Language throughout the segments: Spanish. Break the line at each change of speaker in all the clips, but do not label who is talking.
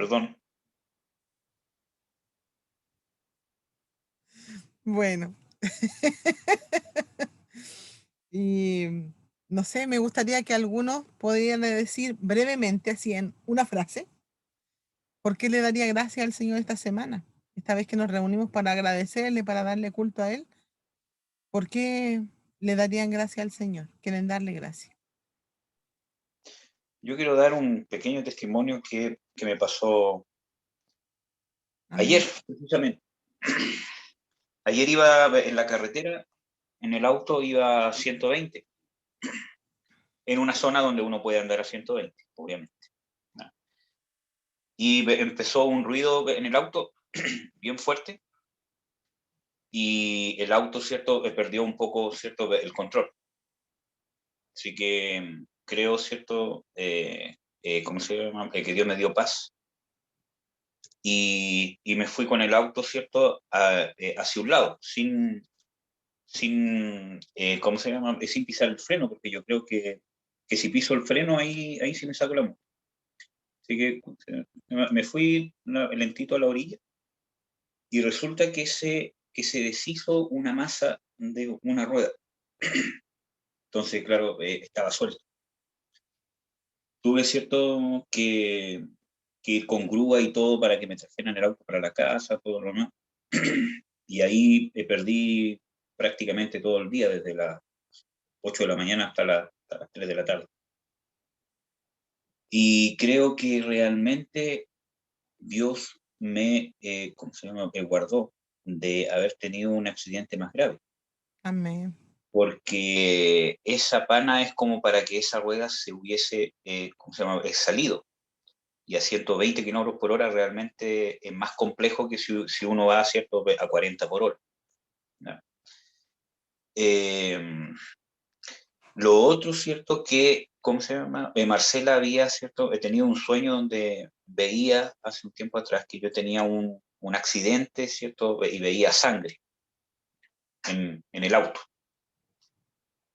perdón.
Bueno. Y no sé, me gustaría que algunos pudieran decir brevemente, así en una frase, ¿por qué le daría gracias al Señor esta semana? Esta vez que nos reunimos para agradecerle, para darle culto a Él, ¿por qué le darían gracias al Señor? Quieren darle gracias.
Yo quiero dar un pequeño testimonio que me pasó ayer,
Amén.
precisamente. Ayer iba en la carretera, en el auto iba a 120, en una zona donde uno puede andar a 120, obviamente. ¿No? Y empezó un ruido en el auto bien fuerte y el auto, ¿cierto?, perdió un poco, ¿cierto?, el control. Así que creo, ¿cierto?, ¿cómo se llama? Que Dios me dio paz. Y me fui con el auto, ¿cierto?, hacia un lado, ¿cómo se llama? Sin pisar el freno, porque yo creo que si piso el freno, ahí sí me saco la multa. Así que me fui lentito a la orilla y resulta que se deshizo una masa de una rueda. Entonces, claro, estaba suelto. Tuve, ¿cierto?, que ir con grúa y todo para que me trajeran el auto para la casa, todo lo demás. Y ahí perdí prácticamente todo el día, desde las 8 de la mañana hasta las 3 de la tarde. Y creo que realmente Dios ¿cómo se llama?, me guardó de haber tenido un accidente más grave,
Amén.
porque esa pana es como para que esa rueda se hubiese, ¿cómo se llama?, salido. Y a 120 kilómetros por hora realmente es más complejo que si uno va, ¿cierto?, a 40 por hora. ¿No? Eh, lo otro, ¿cierto?, que, ¿cómo se llama? Marcela había, ¿cierto?, he tenido un sueño donde veía hace un tiempo atrás que yo tenía un accidente, ¿cierto?, y veía sangre en el auto.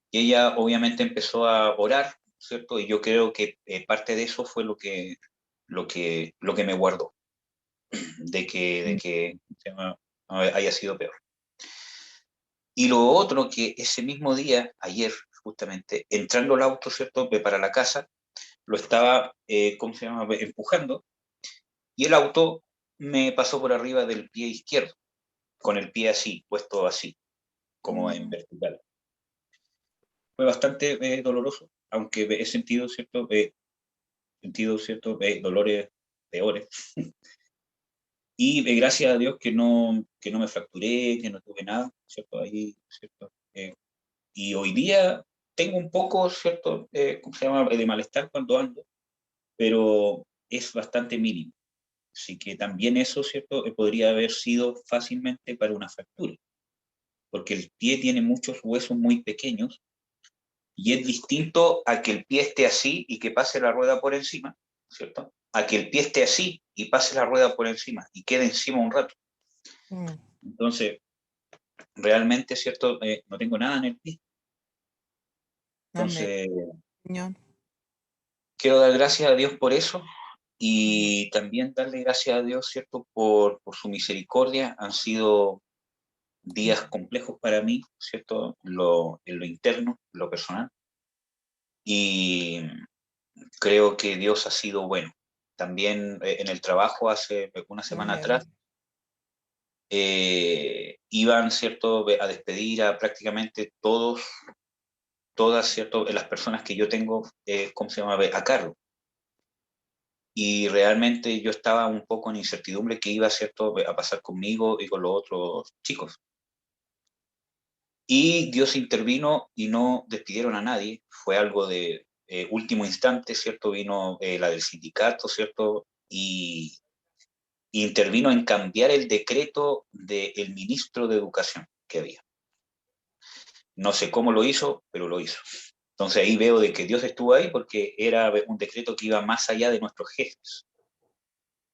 Y ella obviamente empezó a orar, ¿cierto? Y yo creo que parte de eso fue lo que me guardó, de que ¿cómo se llama?, haya sido peor. Y lo otro que ese mismo día, ayer justamente, entrando al auto, ¿cierto?, para la casa, lo estaba, ¿cómo se llama?, empujando, y el auto me pasó por arriba del pie izquierdo, con el pie así, puesto así, como en
Mm,
vertical. Fue bastante doloroso, aunque he sentido, ¿cierto?, dolores peores. Y gracias a Dios que no me fracturé, que no tuve nada, ¿cierto? Ahí, ¿cierto? Y hoy día tengo un poco, ¿cierto?, ¿cómo se llama?, de malestar cuando ando, pero es bastante mínimo. Así que también eso, ¿cierto?, podría haber sido fácilmente para una fractura, porque el pie tiene muchos huesos muy pequeños y es distinto a que el pie esté así y que pase la rueda por encima, ¿cierto? A que el pie esté así y pase la rueda por encima y quede encima un rato.
mm.
Entonces, realmente, ¿cierto?, no tengo nada en el pie.
Amén,
Entonces,
Señor.
quiero dar gracias a Dios por eso
Amén.
y también darle gracias a Dios, ¿cierto?, por su misericordia. Han sido días complejos para mí, ¿cierto?, en lo interno, en lo personal, y creo que Dios ha sido bueno. También en el trabajo hace una semana
Gloria a Dios.
atrás, iban, ¿cierto?, a despedir a prácticamente todas, ¿cierto?, las personas que yo tengo, ¿cómo se llama?, a cargo. Y realmente yo estaba un poco en incertidumbre qué iba, ¿cierto?, a pasar conmigo y con los otros chicos. Y Dios intervino y no despidieron a nadie. Fue algo de último instante, ¿cierto? Vino la del sindicato, ¿cierto? Y intervino en cambiar el decreto del ministro de Educación que había. No sé cómo lo hizo, pero lo hizo. Entonces ahí veo de que Dios estuvo ahí porque era un decreto que iba más allá de nuestros jefes.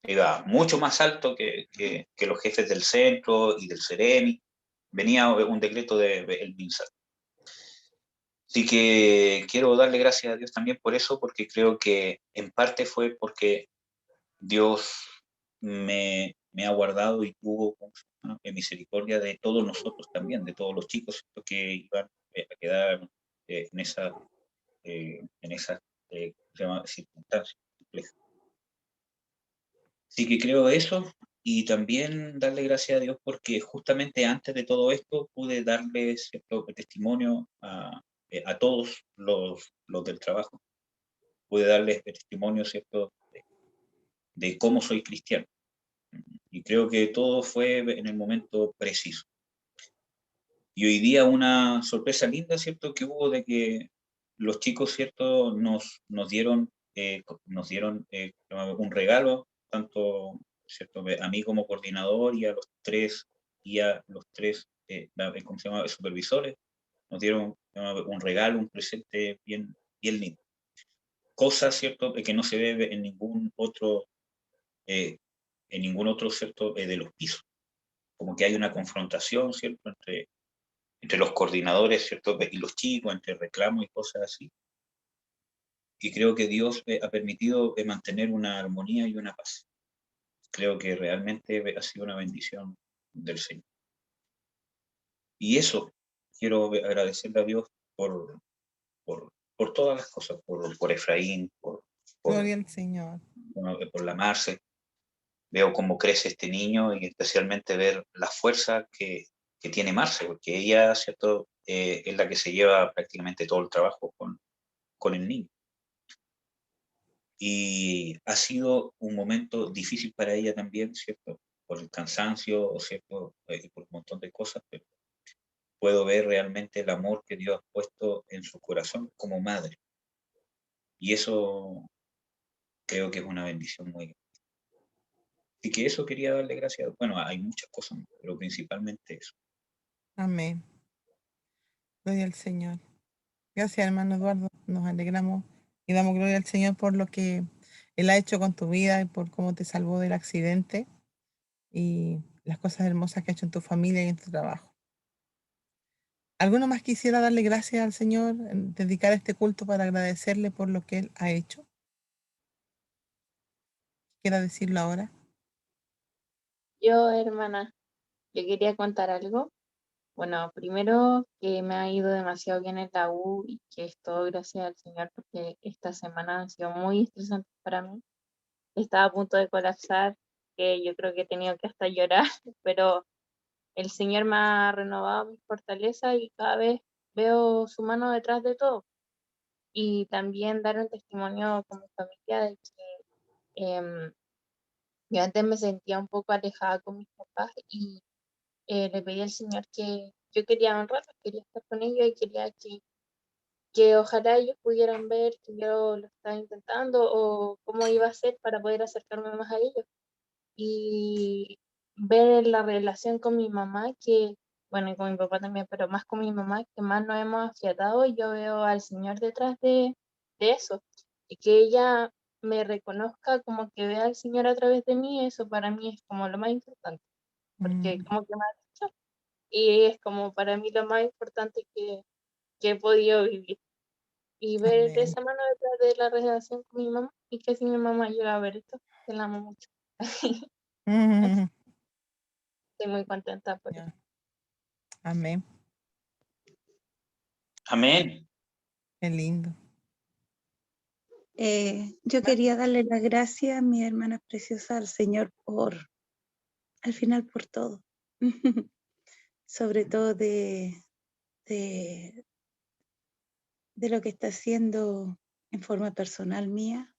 Iba mucho más alto que los jefes del centro y del CEREMI. Venía un decreto del MINSA. Así que quiero darle gracias a Dios también por eso, porque creo que en parte fue porque Dios me ha guardado y tuvo, ¿cómo se llama?, misericordia de todos nosotros también, de todos los chicos, ¿cierto?, que iban a quedar en esa ¿cómo se llama?, circunstancias complejas. Así que creo eso, y también darle gracias a Dios porque justamente antes de todo esto pude darle cierto testimonio a todos los del trabajo. Pude darles testimonio, ¿cierto?, de cómo soy cristiano. Y creo que todo fue en el momento preciso. Y hoy día una sorpresa linda, ¿cierto?, que hubo de que los chicos, ¿cierto?, nos dieron un regalo, tanto, ¿cierto?, a mí como coordinador y a los tres ¿cómo se llama?, supervisores, nos dieron un regalo, un presente bien, bien lindo. Cosa, ¿cierto?, que no se ve eh, en ningún otro, ¿cierto?, de los pisos. Como que hay una confrontación, ¿cierto?, entre los coordinadores, ¿cierto?, y los chicos, entre reclamos y cosas así. Y creo que Dios ha permitido mantener una armonía y una paz. Creo que realmente ha sido una bendición del Señor. Y eso, quiero agradecerle a Dios por todas las cosas, por Efraín, por,
Gloria al Señor.
por la Marce. Veo cómo crece este niño y especialmente ver la fuerza que tiene Marce, porque ella, ¿cierto?, es la que se lleva prácticamente todo el trabajo con el niño. Y ha sido un momento difícil para ella también, ¿cierto? Por el cansancio, ¿cierto? Y por un montón de cosas, pero puedo ver realmente el amor que Dios ha puesto en su corazón como madre. Y eso creo que es una bendición muy grande. Así que eso quería darle gracias. Bueno, hay muchas cosas, pero principalmente eso.
Amén. Gloria al Señor. Gracias, hermano Eduardo. Nos alegramos y damos gloria al Señor por lo que Él ha hecho con tu vida y por cómo te salvó del accidente y las cosas hermosas que ha hecho en tu familia y en tu trabajo. ¿Alguno más quisiera darle gracias al Señor, dedicar este culto para agradecerle por lo que Él ha hecho? ¿Quiera decirlo ahora?
Yo, hermana, yo quería contar algo. Bueno, primero que me ha ido demasiado bien en la U y que es todo gracias al Señor porque esta semana ha sido muy estresante para mí. Estaba a punto de colapsar, que yo creo que he tenido que hasta llorar, pero el Señor me ha renovado mi fortaleza y cada vez veo su mano detrás de todo. Y también dar un testimonio con mi familia de que yo antes me sentía un poco alejada con mis papás y le pedí al Señor que yo quería honrarlos, quería estar con ellos y quería que ojalá ellos pudieran ver que yo lo estaba intentando o cómo iba a ser para poder acercarme más a ellos. Y ver la relación con mi mamá, que, bueno, y con mi papá también, pero más con mi mamá, que más nos hemos afiatado y yo veo al Señor detrás de eso. Y que ella me reconozca como que vea al Señor a través de mí, eso para mí es como lo más importante, porque
Mm,
como que me ha dicho y es como para mí lo más importante que he podido vivir. Y ver
amén.
esa mano detrás de la relación con mi mamá y que si mi mamá llega a ver esto, que la amo mucho. Así,
Mm,
estoy muy contenta por eso.
ya, amén.
Amén.
Qué lindo.
Yo quería darle las gracias a mi hermana preciosa, al Señor, al final por todo. Sobre todo de, de lo que está haciendo en forma personal mía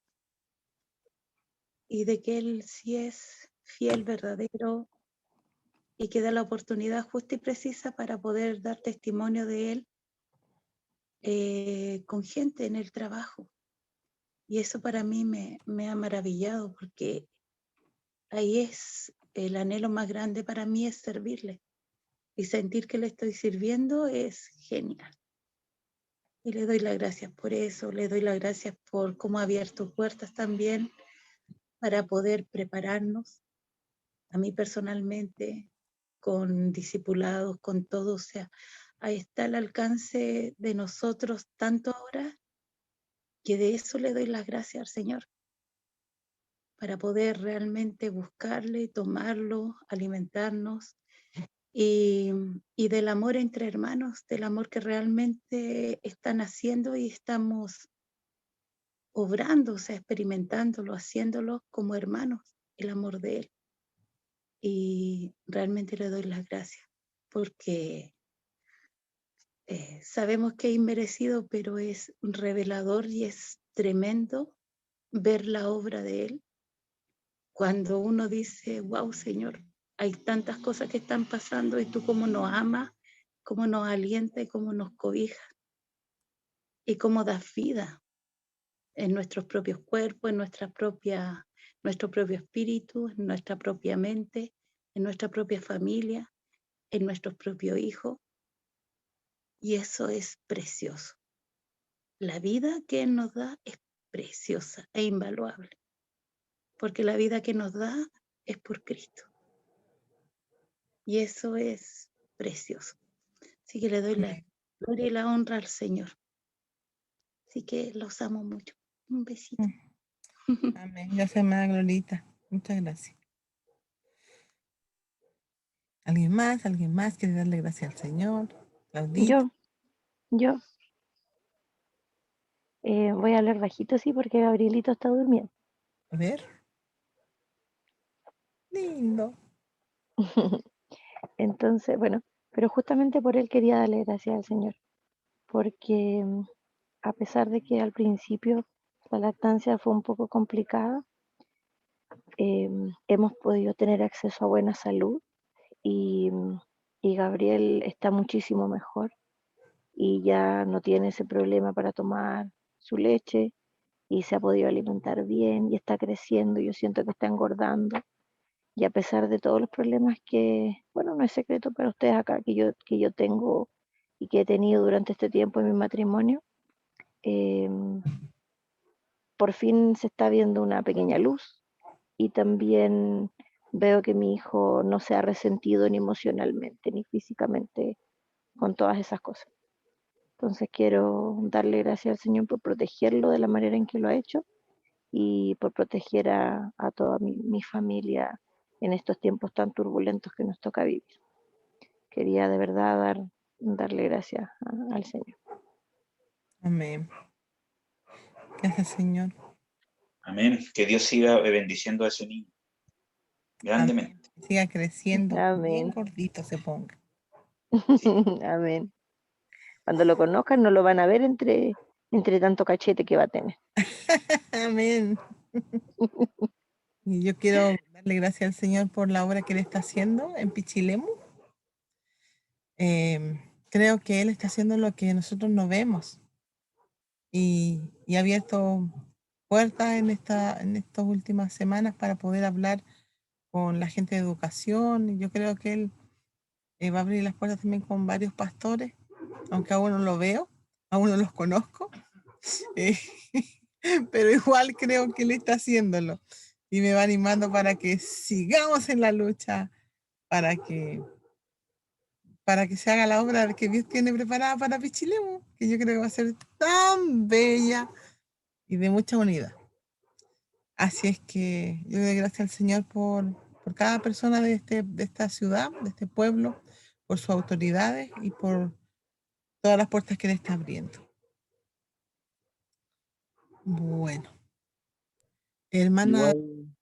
y de que Él sí es fiel, verdadero y que da la oportunidad justa y precisa para poder dar testimonio de Él con gente en el trabajo. Y eso para mí me ha maravillado porque ahí es el anhelo más grande para mí, es servirle. Y sentir que le estoy sirviendo es genial. Y le doy las gracias por eso, le doy las gracias por cómo ha abierto puertas también para poder prepararnos, a mí personalmente, con discipulados, con todo. O sea, ahí está el alcance de nosotros tanto ahora que de eso le doy las gracias al Señor. para poder realmente buscarle, tomarlo, alimentarnos y del amor entre hermanos, del amor que realmente están haciendo y estamos obrando, o sea, experimentándolo, haciéndolo como hermanos, el amor de Él. Y realmente le doy las gracias porque sabemos que es inmerecido, pero es revelador y es tremendo ver la obra de Él. Cuando uno dice, wow, Señor, hay tantas cosas que están pasando y tú cómo nos amas, cómo nos alienta y cómo nos cobija y cómo das vida en nuestros propios cuerpos, en nuestro propio espíritu, en nuestra propia mente, en nuestra propia familia, en nuestros propios hijos. Y eso es precioso. La vida que Él nos da es preciosa e invaluable, porque la vida que nos da es por Cristo. Y eso es precioso. Así que le doy la gloria y la honra al Señor. Así que los amo mucho. Un besito.
Amén. Gracias, hermana Glorita. Muchas gracias. ¿Alguien más? ¿Alguien más quiere darle gracias al Señor? Claudita.
Yo voy a hablar bajito, sí, porque Gabrielito está durmiendo.
A ver. Lindo.
Entonces, bueno, pero justamente por él quería darle gracias al Señor, porque a pesar de que al principio la lactancia fue un poco complicada, hemos podido tener acceso a buena salud y Gabriel está muchísimo mejor y ya no tiene ese problema para tomar su leche y se ha podido alimentar bien y está creciendo. Yo siento que está engordando. Y a pesar de todos los problemas que, bueno, no es secreto para ustedes acá, que yo tengo y que he tenido durante este tiempo en mi matrimonio, por fin se está viendo una pequeña luz y también veo que mi hijo no se ha resentido ni emocionalmente ni físicamente con todas esas cosas. Entonces quiero darle gracias al Señor por protegerlo de la manera en que lo ha hecho y por proteger a toda mi familia en estos tiempos tan turbulentos que nos toca vivir. Quería de verdad darle gracias al Señor.
Amén. Gracias, Señor.
Amén. Que Dios siga bendiciendo a ese niño grandemente.
Amén. Siga creciendo. Bien
Amén.
gordito se ponga.
Amén. Cuando lo conozcan no lo van a ver entre tanto cachete que va a tener.
Amén. Y yo quiero darle gracias al Señor por la obra que Él está haciendo en Pichilemu. Creo que Él está haciendo lo que nosotros no vemos y ha abierto puertas en estas últimas semanas para poder hablar con la gente de educación. Y yo creo que Él va a abrir las puertas también con varios pastores, aunque aún no lo veo, aún no los conozco, eh, pero igual creo que Él está haciéndolo y me va animando para que sigamos en la lucha, para que se haga la obra que Dios tiene preparada para Pichilemu, que yo creo que va a ser tan bella y de mucha unidad. Así es que yo le doy gracias al Señor por cada persona de esta ciudad, de este pueblo, por sus autoridades y por todas las puertas que Él está abriendo. Bueno, hermana
Igual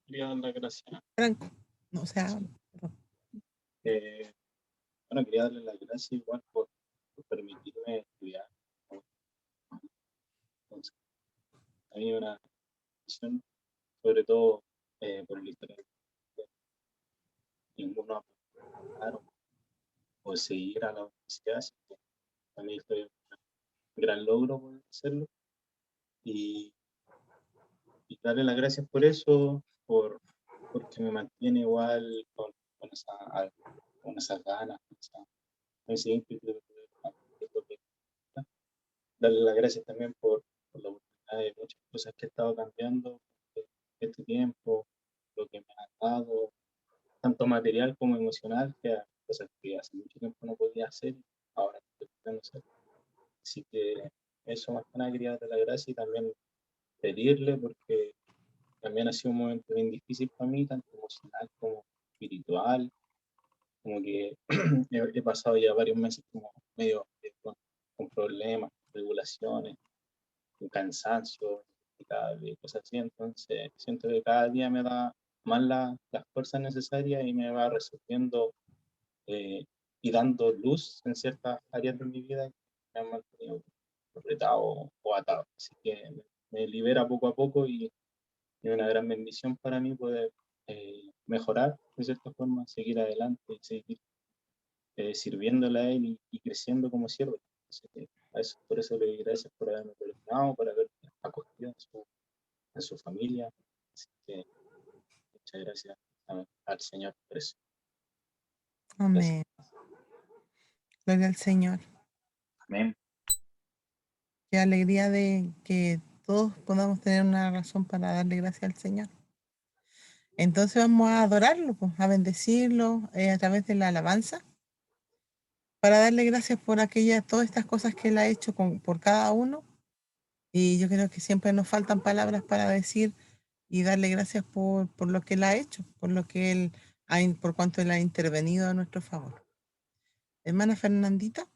quería dar las gracias.
Franco, no, o sea, perdón.
Bueno, quería darle las gracias igual por permitirme estudiar. Entonces, a mí una visión, sobre todo por el historial, ninguno apuntaron o seguir a la universidad, así que para mí fue un gran logro poder hacerlo y darle las gracias por eso, porque me mantiene igual con esas ganas, con ese ímpetu de poder hacer lo que gusta. Darle las gracias también por la oportunidad de muchas cosas que he estado cambiando este tiempo, lo que me ha dado, tanto material como emocional, que a cosas que hace mucho tiempo no podía hacer, ahora estoy pudiendo hacer. Así que eso más que nada quería darle las gracias y también pedirle, porque también ha sido un momento bien difícil para mí, tanto emocional como espiritual, como que he pasado ya varios meses como medio con problemas, regulaciones, con cansancio, cosas así, entonces siento que cada día me da más las fuerzas necesarias y me va resolviendo y dando luz en ciertas áreas de mi vida que me han mantenido apretado o atado. Así que me libera poco a poco y es una gran bendición para mí poder mejorar de cierta forma, seguir adelante y seguir sirviéndole a él y creciendo como siervo. Por eso le doy gracias por haberme perdonado, por haberme acogido en su familia. Así que muchas gracias al Señor por eso.
Amén. Gloria al Señor.
Amén.
Qué alegría de que todos podamos tener una razón para darle gracias al Señor. Entonces vamos a adorarlo, pues, a bendecirlo a través de la alabanza, para darle gracias por todas estas cosas que Él ha hecho por cada uno. Y yo creo que siempre nos faltan palabras para decir y darle gracias por lo que Él ha hecho, por lo que por cuanto Él ha intervenido a nuestro favor. Hermana Fernandita.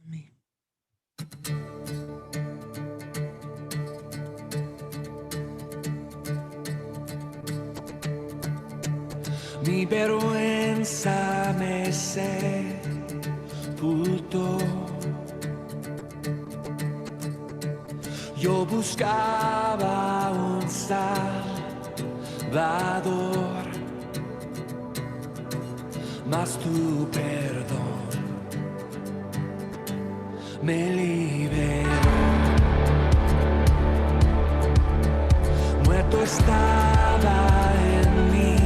Amén.
Mi vergüenza me sepultó. Yo buscaba un Salvador, mas tu perdón me liberó. Muerto estaba en mi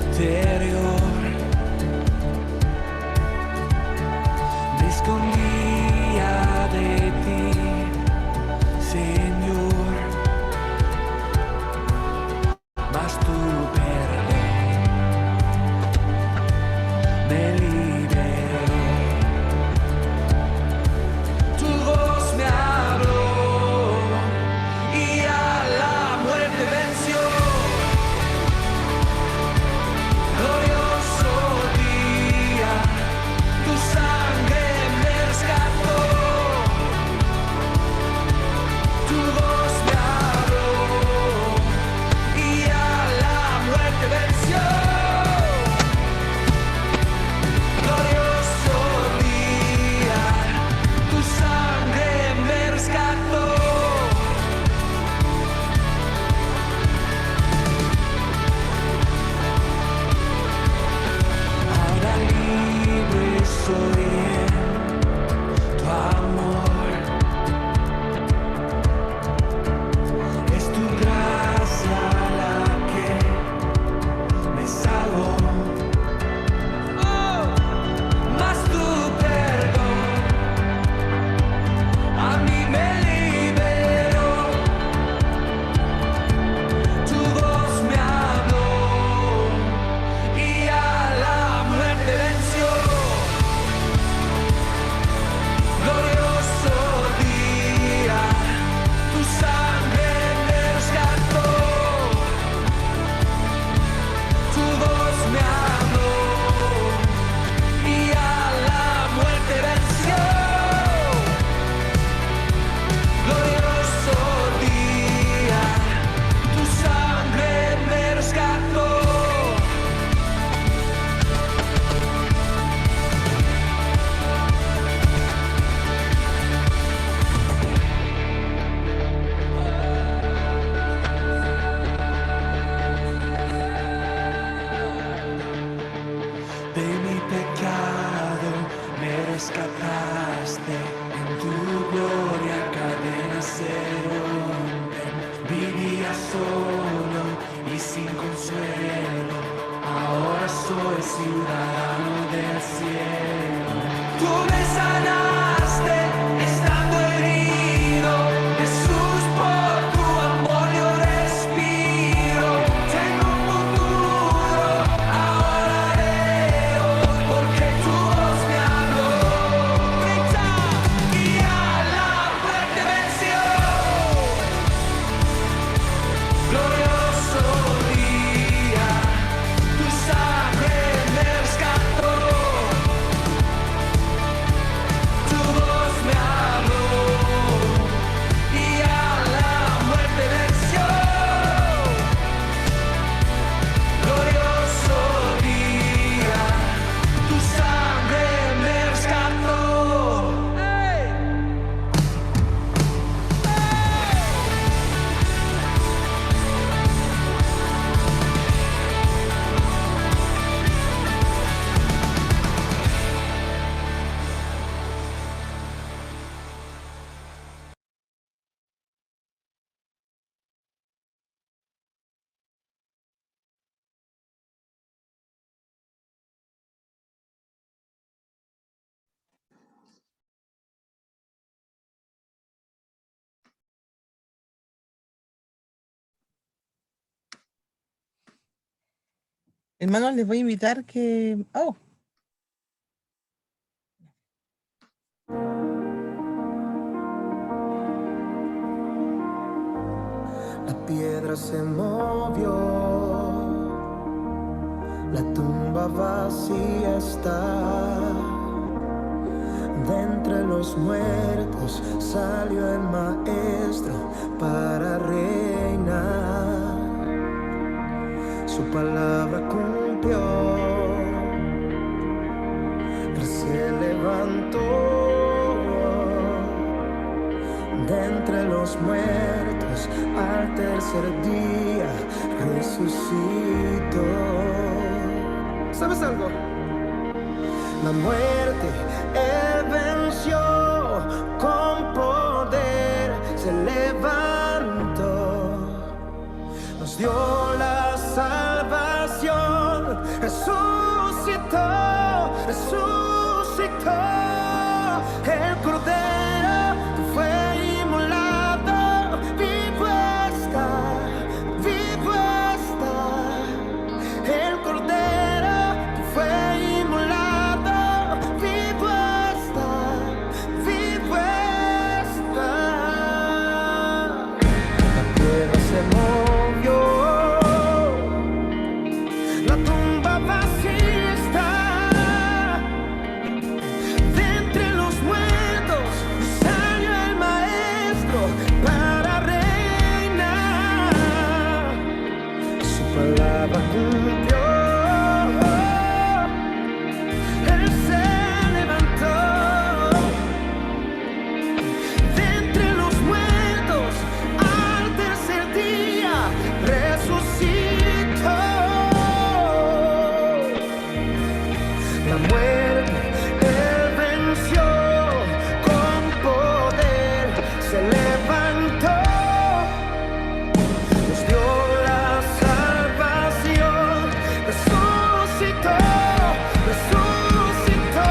interior, me escondía de ti, Señor, mas tu perdón me liberó. Tu voz me habló y a la muerte venció. Glorioso día, tu sangre me rescató. Tu voz me habló y a la muerte venció. Glorioso día, tu sangre me rescató. Ahora libre soy en tu amor. Es tu gracia la que me salvó. Mas tu perdón a mí me liberó. Tu voz me habló y a la muerte venció. Glorioso día, tu sangre me rescató. Tu voz me habló y a la muerte venció. Glorioso día, tu sangre me rescató. De mi pecado me rescataste, en tu gloria cadenas se rompen. Vivía solo y sin consuelo, ahora soy ciudadano del cielo. Tú me sanaste estando herido, Jesús, por tu amor yo respiro. Tengo un futuro, ahora veo, porque tu voz me habló. Grita y a la
Hermanos, les voy a invitar que... Oh,
La piedra se movió, la tumba vacía está. De entre los muertos salió el maestro para reinar. Su palabra cumplió, él se levantó. De entre los muertos al tercer día resucitó. ¿Sabes algo? La muerte él venció, con poder se levantó, nos dio la salvación, resucitó, resucitó. El Cordero que fue inmolado, vivo está, vivo está. El Cordero que fue inmolado, vivo está, vivo está. La tierra se movió, la tumba vacía está. De entre los muertos salió el maestro para reinar. Su palabra cumplió, él se levantó. De entre los muertos al tercer día resucitó. La muerte él venció, con poder se levantó, nos dio la salvación, resucitó, resucitó.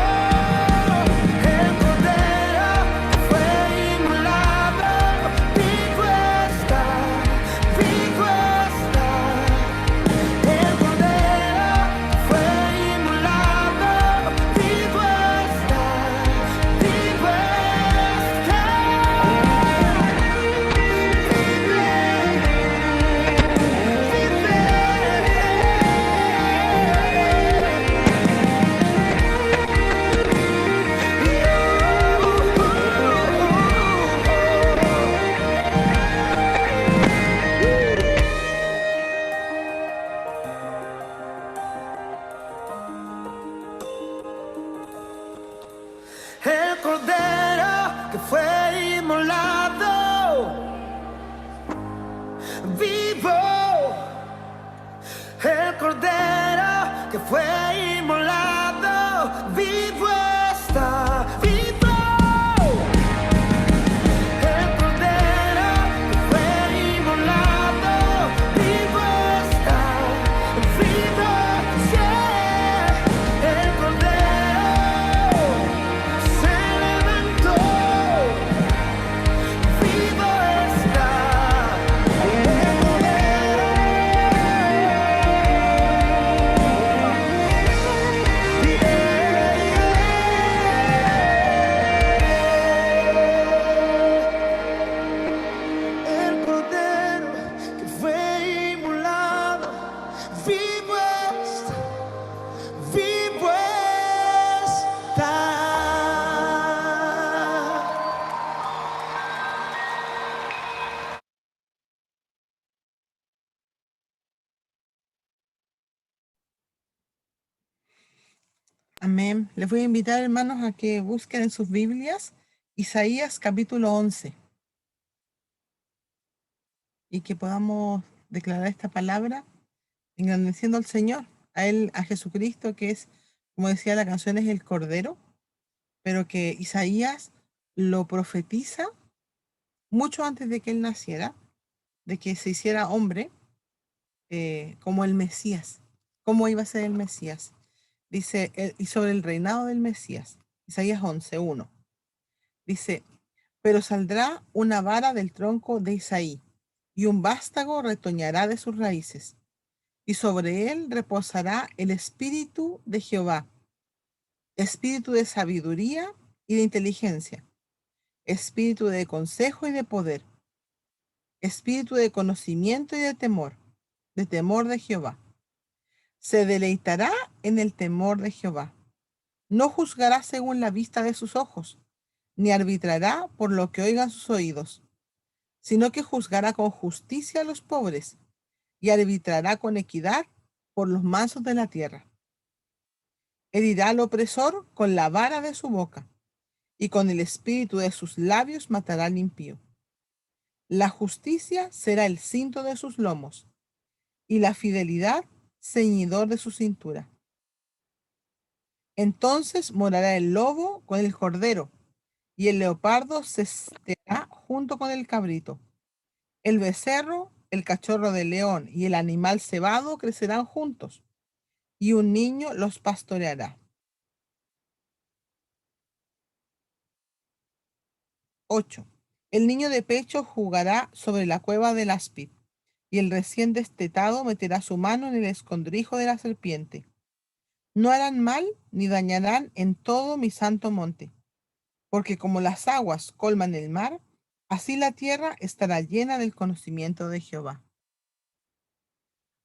El Cordero que fue inmolado, vivo está, vivo está. El Cordero que fue inmolado, vivo está, vivo está. El Cordero que fue inmolado, vivo. El Cordero que fue inmolado, vivo está, vivo. El Cordero que fue inmolado, vivo está, vivo. Yeah. El Cordero se levantó, vivo está. El Cordero que fue inmolado, vivo está, vivo está.
amén. Les voy a invitar, hermanos, a que busquen en sus Biblias Isaías capítulo 11 y que podamos declarar esta palabra engrandeciendo al Señor, a Él, a Jesucristo, que es, como decía la canción, es el Cordero, pero que Isaías lo profetiza mucho antes de que Él naciera, de que se hiciera hombre, como el Mesías. ¿Cómo iba a ser el Mesías? Dice, y sobre el reinado del Mesías, Isaías 11:1. Dice, pero saldrá una vara del tronco de Isaí, y un vástago retoñará de sus raíces. y sobre él reposará el espíritu de Jehová, espíritu de sabiduría y de inteligencia, espíritu de consejo y de poder, espíritu de conocimiento y de temor de Jehová. Se deleitará en el temor de Jehová. No juzgará según la vista de sus ojos, ni arbitrará por lo que oigan sus oídos, sino que juzgará con justicia a los pobres y arbitrará con equidad por los mansos de la tierra. Herirá al opresor con la vara de su boca, y con el espíritu de sus labios matará al impío. La justicia será el cinto de sus lomos, y la fidelidad ceñidor de su cintura. Entonces morará el lobo con el cordero, y el leopardo se estará junto con el cabrito. El becerro, el cachorro de león y el animal cebado crecerán juntos, y un niño los pastoreará. 8. El niño de pecho jugará sobre la cueva del áspid, y el recién destetado meterá su mano en el escondrijo de la serpiente. No harán mal ni dañarán en todo mi santo monte, porque como las aguas colman el mar, así la tierra estará llena del conocimiento de Jehová.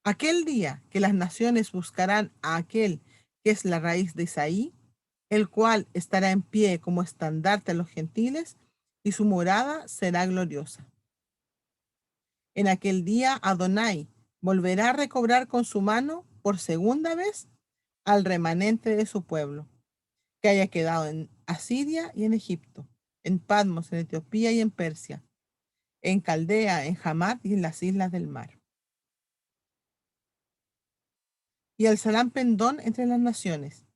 Aquel día que las naciones buscarán a aquel que es la raíz de Isaí, el cual estará en pie como estandarte a los gentiles, y su morada será gloriosa. En aquel día Adonai volverá a recobrar con su mano por segunda vez al remanente de su pueblo, que haya quedado en Asiria y en Egipto, en Patmos, en Etiopía y en Persia, en Caldea, en Hamat y en las islas del mar. Y alzarán pendón entre las naciones,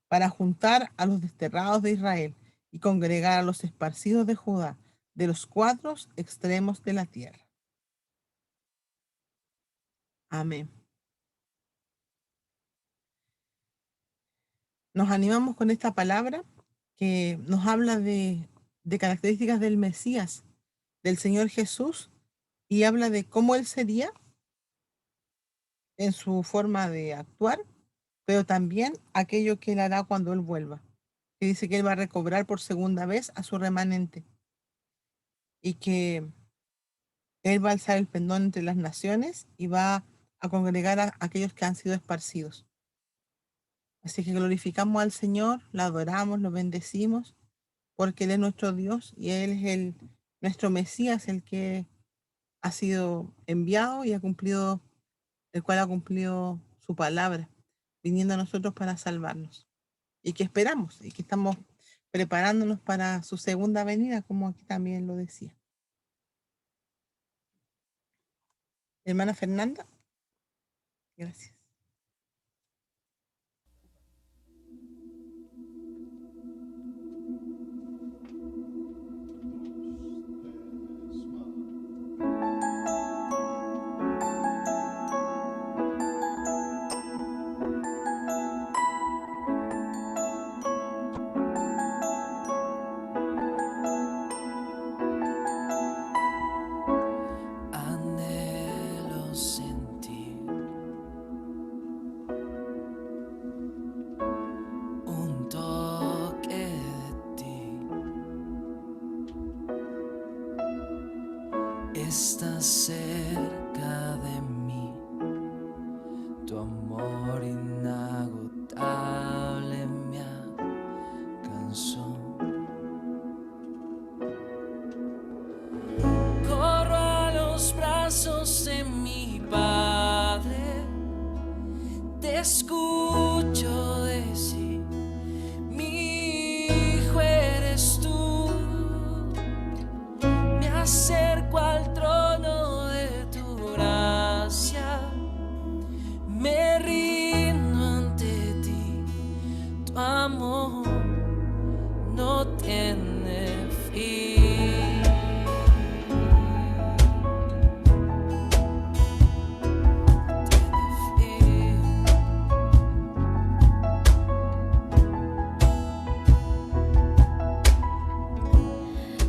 para juntar a los desterrados de Israel y congregar a los esparcidos de Judá, de los 4 extremos de la tierra. Amén. Nos animamos con esta palabra que nos habla de características del Mesías, del Señor Jesús, y habla de cómo Él sería en su forma de actuar, pero también aquello que Él hará cuando Él vuelva. Que dice que Él va a recobrar por segunda vez a su remanente y que Él va a alzar el pendón entre las naciones y va a congregar a aquellos que han sido esparcidos. Así que glorificamos al Señor, lo adoramos, lo bendecimos, porque Él es nuestro Dios y Él es nuestro Mesías, el que ha sido enviado y el cual ha cumplido su palabra, viniendo a nosotros para salvarnos. Y que esperamos, y que estamos preparándonos para su segunda venida, como aquí también lo decía. Hermana Fernanda, gracias.
Estás cerca de mí, tu amor inagotable me alcanzó. Corro a los brazos de mi Padre, te escucho decir, mi hijo eres tú, me acerco al trono de tu gracia, me rindo ante ti, tu amor no tiene fin.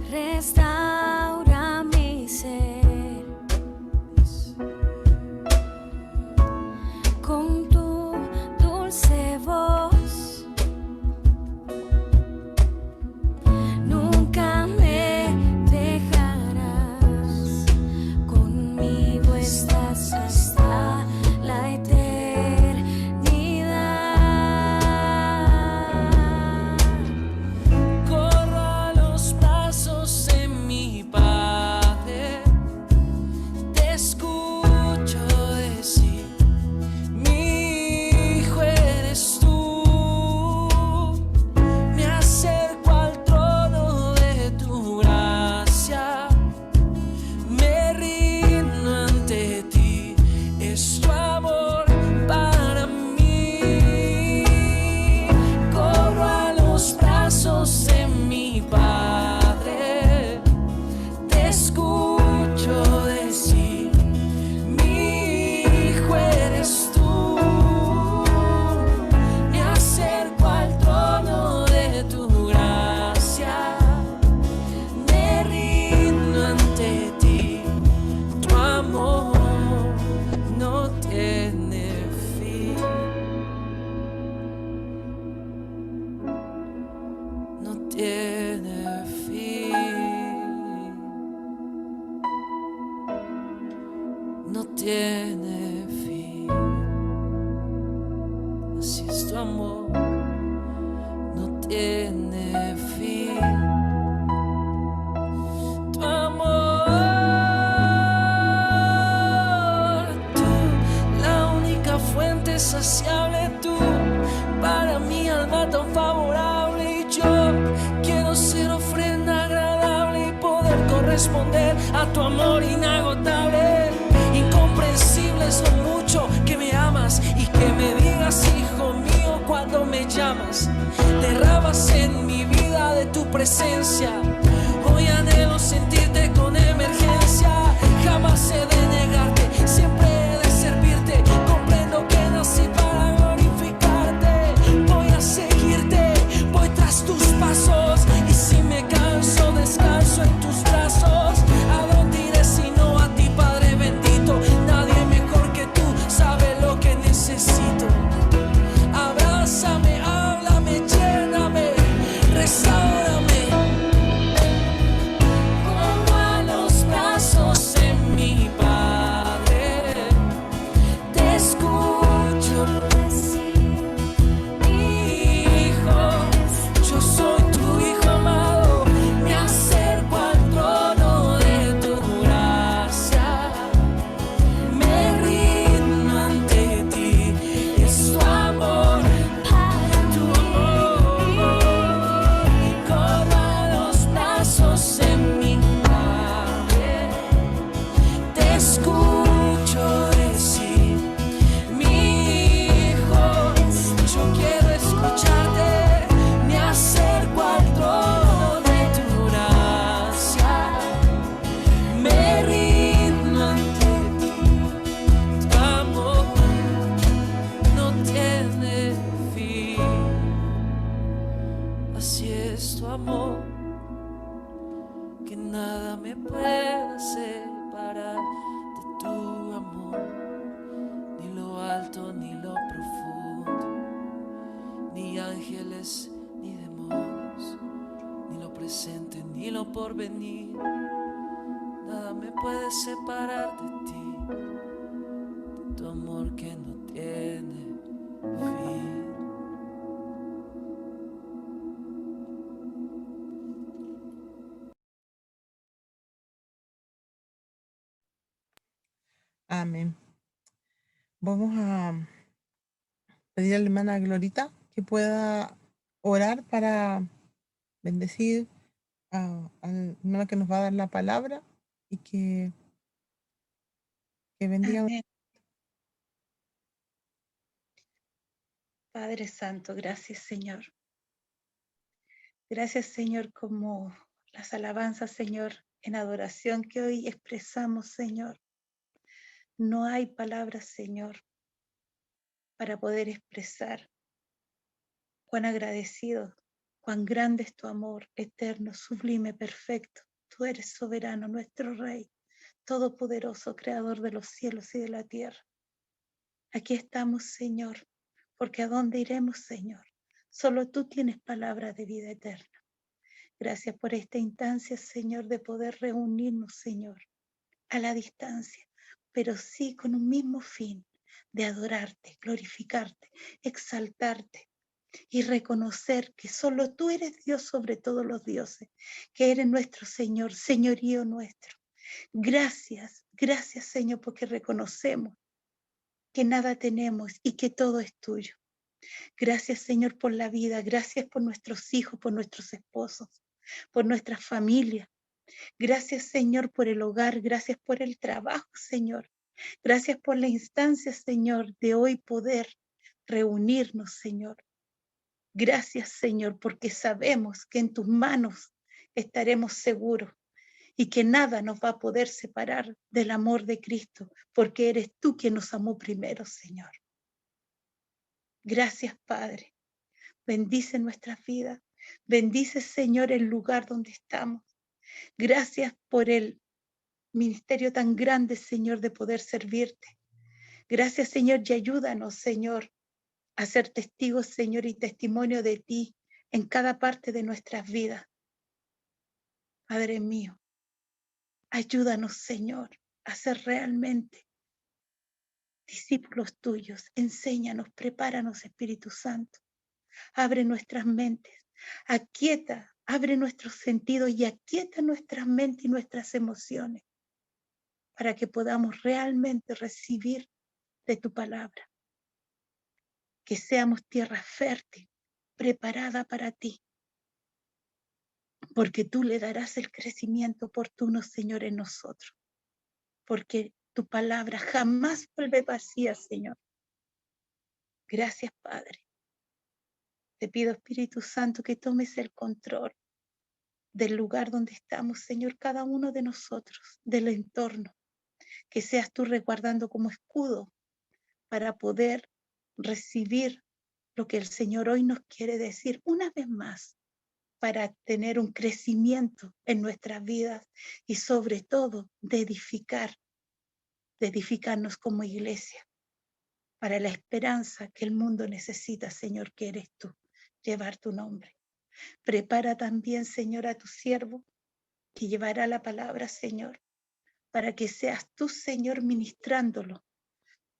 Restaura mi ser,
tiene fin. Así es tu amor, no tiene fin. Tu amor, tú, la única fuente saciable, tú, para mi alma tan favorable. Y yo quiero ser ofrenda agradable y poder corresponder a tu amor inagotable. Incomprensible es lo mucho que me amas y que me digas, hijo mío, cuando me llamas. Derramas en mi vida de tu presencia. Hoy anhelo sentirte con emergencia. Jamás he de negarte, siempre he de servirte. Comprendo que nací para glorificarte. Voy a seguirte, voy tras tus pasos. Y si me canso, descanso en tus brazos. ¿A dónde iré si no a ti, Padre bendito? Nadie mejor que tú sabe lo que necesito. Abrázame, háblame, lléname, restáurame. Como a los brazos de mi Padre, te escucho decir, hijo, yo soy tu hijo amado. Me acerco al trono de tu gracia, me rindo ante ti. Es tu amor, como a los brazos de mi Padre, te escucho decir, mi hijo, yo quiero escucharte. Me acerco al trono de tu gracia, me rindo ante ti. Tu amor no tiene fin. Así es tu amor, que nada me puede separar de tu amor. Ni lo alto ni lo profundo, ni ángeles ni demonios, ni lo presente ni lo porvenir. Nada me puede separar de ti, de tu amor que no tiene fin.
Amén. Vamos a pedir a la hermana Glorita que pueda orar para bendecir al hermano que nos va a dar la palabra y que bendiga.
Amén. Padre Santo, gracias Señor. Gracias Señor, como las alabanzas Señor en adoración que hoy expresamos Señor. No hay palabras Señor para poder expresar cuán agradecido, cuán grande es tu amor eterno, sublime, perfecto. Tú eres soberano, nuestro Rey, todopoderoso, creador de los cielos y de la tierra. Aquí estamos Señor, porque ¿a dónde iremos Señor? Solo tú tienes palabras de vida eterna. Gracias por esta instancia, Señor, de poder reunirnos, Señor, a la distancia, pero sí con un mismo fin, de adorarte, glorificarte, exaltarte y reconocer que solo tú eres Dios sobre todos los dioses, que eres nuestro Señor, señorío nuestro. Gracias, gracias, Señor, porque reconocemos que nada tenemos y que todo es tuyo. Gracias, Señor, por la vida. Gracias por nuestros hijos, por nuestros esposos, por nuestra familia. Gracias, Señor, por el hogar. Gracias por el trabajo, Señor. Gracias por la instancia, Señor, de hoy poder reunirnos, Señor. Gracias, Señor, porque sabemos que en tus manos estaremos seguros y que nada nos va a poder separar del amor de Cristo, porque eres tú quien nos amó primero, Señor. Gracias, Padre. Bendice nuestras vidas. Bendice, Señor, el lugar donde estamos. Gracias por el ministerio tan grande, Señor, de poder servirte. Gracias, Señor, y ayúdanos, Señor, a ser testigos, Señor, y testimonio de ti en cada parte de nuestras vidas. Padre mío, ayúdanos, Señor, a ser realmente discípulos tuyos. Enséñanos, prepáranos, Espíritu Santo. Abre nuestras mentes, aquieta, abre nuestros sentidos y aquieta nuestras mentes y nuestras emociones para que podamos realmente recibir de tu palabra. Que seamos tierra fértil, preparada para ti, porque tú le darás el crecimiento oportuno, Señor, en nosotros, porque tu palabra jamás vuelve vacía, Señor. Gracias, Padre. Te pido, Espíritu Santo, que tomes el control del lugar donde estamos, Señor, cada uno de nosotros, del entorno, que seas tú resguardando como escudo para poder recibir lo que el Señor hoy nos quiere decir una vez más, para tener un crecimiento en nuestras vidas y sobre todo de edificarnos como iglesia, para la esperanza que el mundo necesita, Señor, que eres tú, llevar tu nombre. Prepara también, Señor, a tu siervo que llevará la palabra, Señor, para que seas tú, Señor, ministrándolo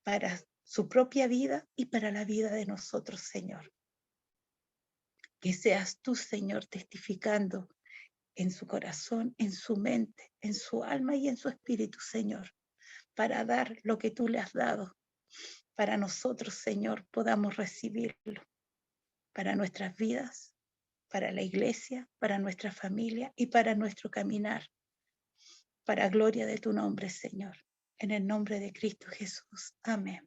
para su propia vida y para la vida de nosotros, Señor. Que seas tú, Señor, testificando en su corazón, en su mente, en su alma y en su espíritu, Señor, para dar lo que tú le has dado. Para nosotros, Señor, podamos recibirlo para nuestras vidas, para la iglesia, para nuestra familia y para nuestro caminar, para gloria de tu nombre, Señor. En el nombre de Cristo Jesús. Amén.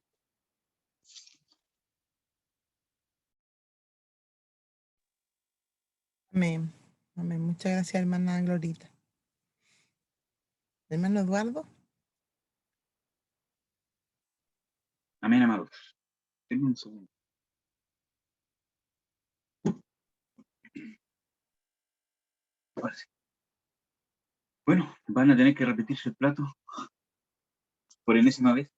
Amén. Amén. Muchas gracias, hermana Glorita. Hermano Eduardo.
Amén, amados. Denme un segundo. Ahora sí. Bueno, van a tener que repetirse el plato por enésima vez.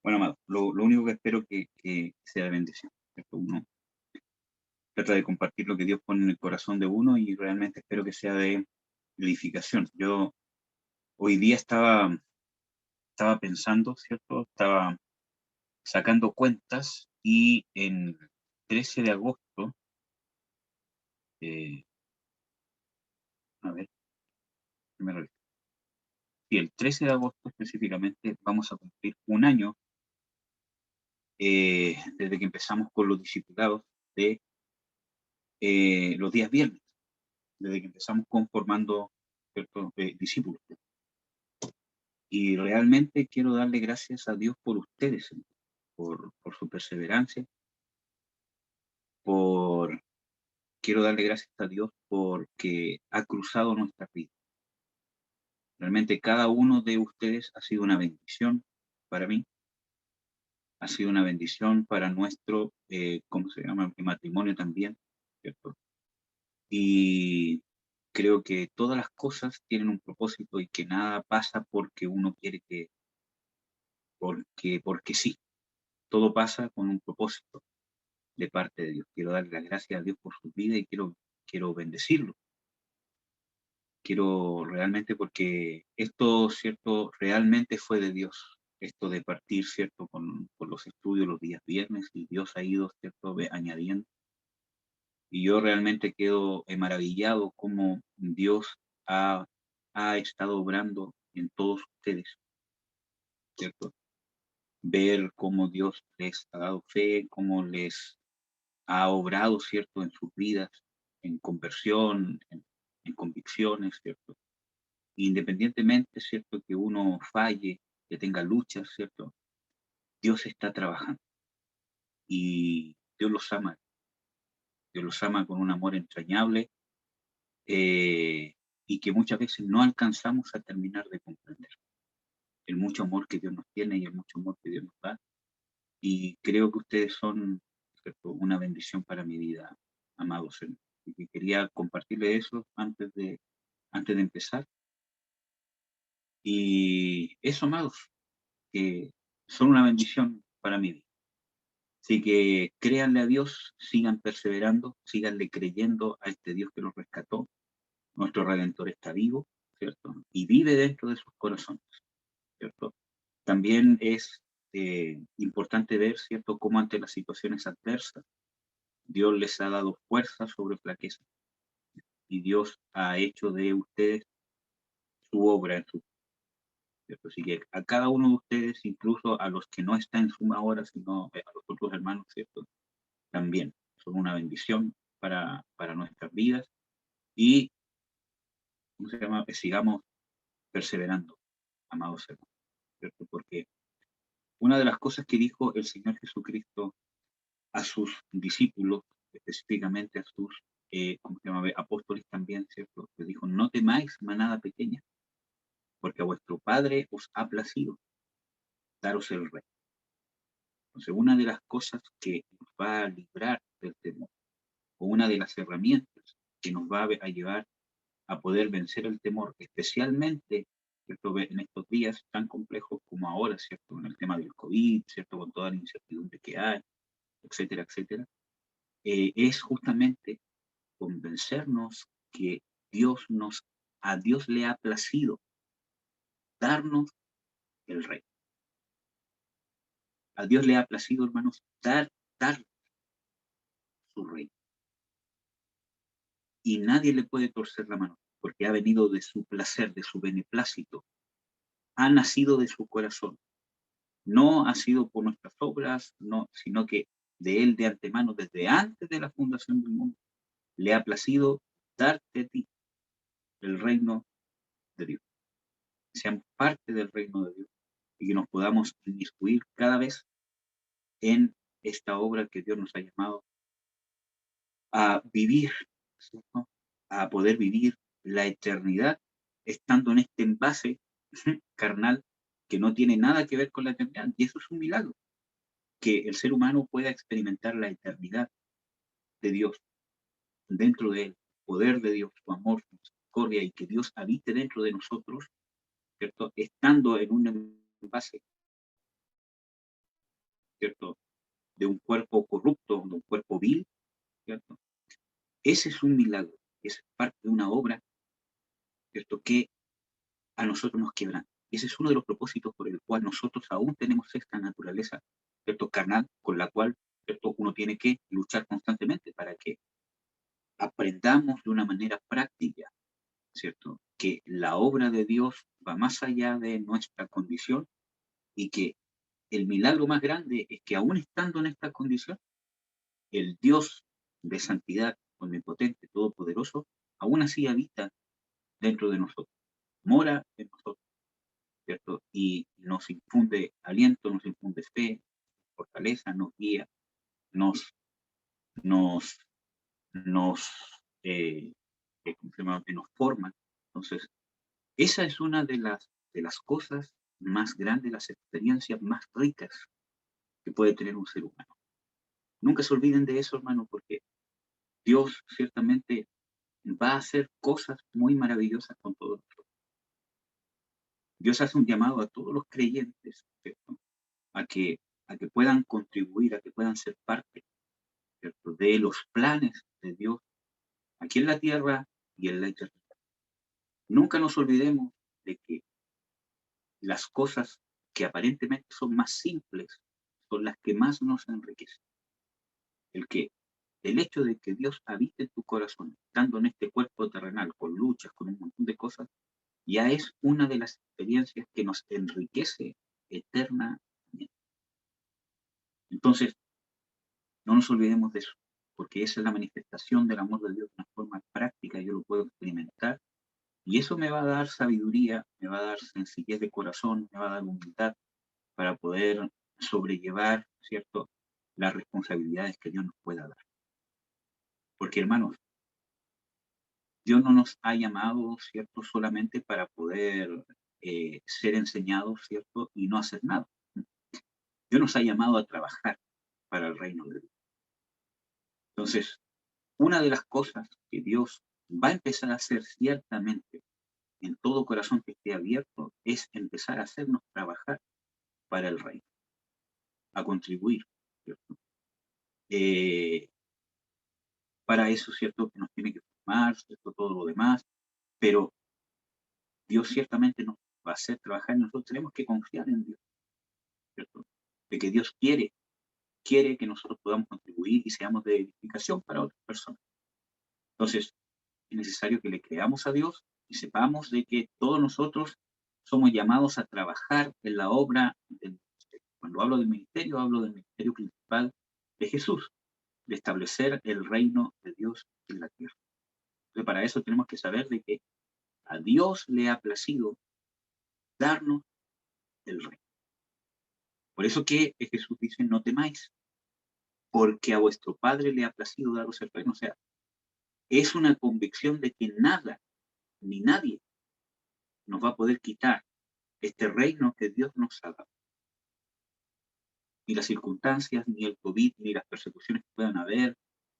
Bueno, amado, lo único que espero que sea de bendición. ¿Cierto? Uno trata de compartir lo que Dios pone en el corazón de uno y realmente espero que sea de edificación. Yo hoy día estaba pensando, ¿cierto? Estaba sacando cuentas y en 13 de agosto, a ver, primero, sí, el 13 de agosto específicamente vamos a cumplir un año desde que empezamos con los discipulados de los días viernes, desde que empezamos conformando, ¿cierto? Discípulos. Y realmente quiero darle gracias a Dios por ustedes, por su perseverancia, quiero darle gracias a Dios porque ha cruzado nuestra vida. Realmente cada uno de ustedes ha sido una bendición para mí, ha sido una bendición para nuestro, ¿cómo se llama? Matrimonio también, ¿cierto? Y creo que todas las cosas tienen un propósito y que nada pasa porque uno quiere que, porque sí. Todo pasa con un propósito de parte de Dios. Quiero darle las gracias a Dios por su vida y quiero bendecirlo. Quiero realmente, porque esto, ¿cierto? Realmente fue de Dios. Esto de partir, ¿cierto? Con los estudios los días viernes, y Dios ha ido, ¿cierto? Añadiendo. Y yo realmente quedo maravillado cómo Dios ha estado obrando en todos ustedes, ¿cierto? Ver cómo Dios les ha dado fe, cómo les ha obrado, ¿cierto? En sus vidas, en conversión, en convicciones, ¿cierto? Independientemente, ¿cierto? Que uno falle, que tenga luchas, ¿cierto? Dios está trabajando y Dios los ama. Dios los ama con un amor entrañable y que muchas veces no alcanzamos a terminar de comprender. El mucho amor que Dios nos tiene y el mucho amor que Dios nos da. Y creo que ustedes son, ¿cierto? Una bendición para mi vida, amados. Y que quería compartirles eso antes de empezar. Y eso, amados, que son una bendición para mi vida. Así que créanle a Dios, sigan perseverando, síganle creyendo a este Dios que los rescató. Nuestro Redentor está vivo, ¿cierto? Y vive dentro de sus corazones. ¿cierto? También es importante ver, ¿cierto?, cómo ante las situaciones adversas, Dios les ha dado fuerza sobre flaqueza, y Dios ha hecho de ustedes su obra en su vida, ¿cierto? Así que a cada uno de ustedes, incluso a los que no están en suma ahora, sino a los otros hermanos, ¿cierto?, también son una bendición para nuestras vidas, y, ¿cómo se llama?, sigamos perseverando, amados hermanos, ¿cierto? Porque una de las cosas que dijo el Señor Jesucristo a sus discípulos, específicamente a sus ¿cómo se llama?, apóstoles también, ¿cierto? Les dijo: no temáis, manada pequeña, porque a vuestro Padre os ha placido daros el reino. Entonces, una de las cosas que nos va a librar del temor, o una de las herramientas que nos va a llevar a poder vencer el temor, especialmente, ¿cierto?, en estos días tan complejos como ahora, ¿cierto?, en el tema del COVID, ¿cierto?, con toda la incertidumbre que hay, etcétera, etcétera, es justamente convencernos que a Dios le ha placido darnos el reino. A Dios le ha placido, hermanos, dar su reino. Y nadie le puede torcer la mano, porque ha venido de su placer, de su beneplácito. Ha nacido de su corazón. No ha sido por nuestras obras, no, sino que de Él de antemano, desde antes de la fundación del mundo, le ha placido darte a ti el reino de Dios. Que seamos parte del reino de Dios y que nos podamos inmiscuir cada vez en esta obra que Dios nos ha llamado a vivir, ¿cierto?, a poder vivir la eternidad estando en este envase carnal que no tiene nada que ver con la eternidad. Y eso es un milagro, que el ser humano pueda experimentar la eternidad de Dios dentro de él, poder de Dios, su amor, su misericordia, y que Dios habite dentro de nosotros, ¿cierto?, estando en un envase, ¿cierto?, de un cuerpo corrupto, de un cuerpo vil, ¿cierto? Ese es un milagro, es parte de una obra, ¿cierto?, que a nosotros nos quebranta. Y ese es uno de los propósitos por el cual nosotros aún tenemos esta naturaleza, ¿cierto?, carnal, con la cual, ¿cierto?, uno tiene que luchar constantemente para que aprendamos de una manera práctica, ¿cierto?, que la obra de Dios va más allá de nuestra condición, y que el milagro más grande es que aún estando en esta condición, el Dios de santidad, omnipotente, todopoderoso, aún así habita dentro de nosotros, mora en nosotros, ¿cierto? Y nos infunde aliento, nos infunde fe, fortaleza, nos guía, nos, nos, nos, ¿cómo se llama?, nos forma. Entonces, esa es una de las cosas más grandes, las experiencias más ricas que puede tener un ser humano. Nunca se olviden de eso, hermano, porque Dios ciertamente va a hacer cosas muy maravillosas con todos nosotros. Dios hace un llamado a todos los creyentes, ¿cierto?, a que puedan contribuir, a que puedan ser parte, ¿cierto?, de los planes de Dios aquí en la tierra y en la eternidad. Nunca nos olvidemos de que las cosas que aparentemente son más simples son las que más nos enriquecen. El hecho de que Dios habite en tu corazón, estando en este cuerpo terrenal, con luchas, con un montón de cosas, ya es una de las experiencias que nos enriquece eternamente. Entonces, no nos olvidemos de eso, porque esa es la manifestación del amor de Dios de una forma práctica. Yo lo puedo experimentar, y eso me va a dar sabiduría, me va a dar sencillez de corazón, me va a dar humildad para poder sobrellevar, ¿cierto?, las responsabilidades que Dios nos pueda dar. Porque, hermanos, Dios no nos ha llamado, ¿cierto?, solamente para poder ser enseñados, ¿cierto?, y no hacer nada. Dios nos ha llamado a trabajar para el reino de Dios. Entonces, una de las cosas que Dios va a empezar a hacer ciertamente en todo corazón que esté abierto es empezar a hacernos trabajar para el reino, a contribuir, ¿cierto? Para eso, ¿cierto?, que nos tiene que formar, ¿cierto?, todo lo demás, pero Dios ciertamente nos va a hacer trabajar en nosotros, tenemos que confiar en Dios, ¿cierto? De que Dios quiere que nosotros podamos contribuir y seamos de edificación para otras personas. Entonces, es necesario que le creamos a Dios y sepamos de que todos nosotros somos llamados a trabajar en la obra del ministerio. Cuando hablo del ministerio principal de Jesús, de establecer el reino de Dios en la tierra. Entonces, para eso tenemos que saber de que a Dios le ha placido darnos el reino. Por eso que Jesús dice, no temáis, porque a vuestro Padre le ha placido daros el reino. O sea, es una convicción de que nada, ni nadie, nos va a poder quitar este reino que Dios nos ha dado. Ni las circunstancias, ni el COVID, ni las persecuciones que puedan haber,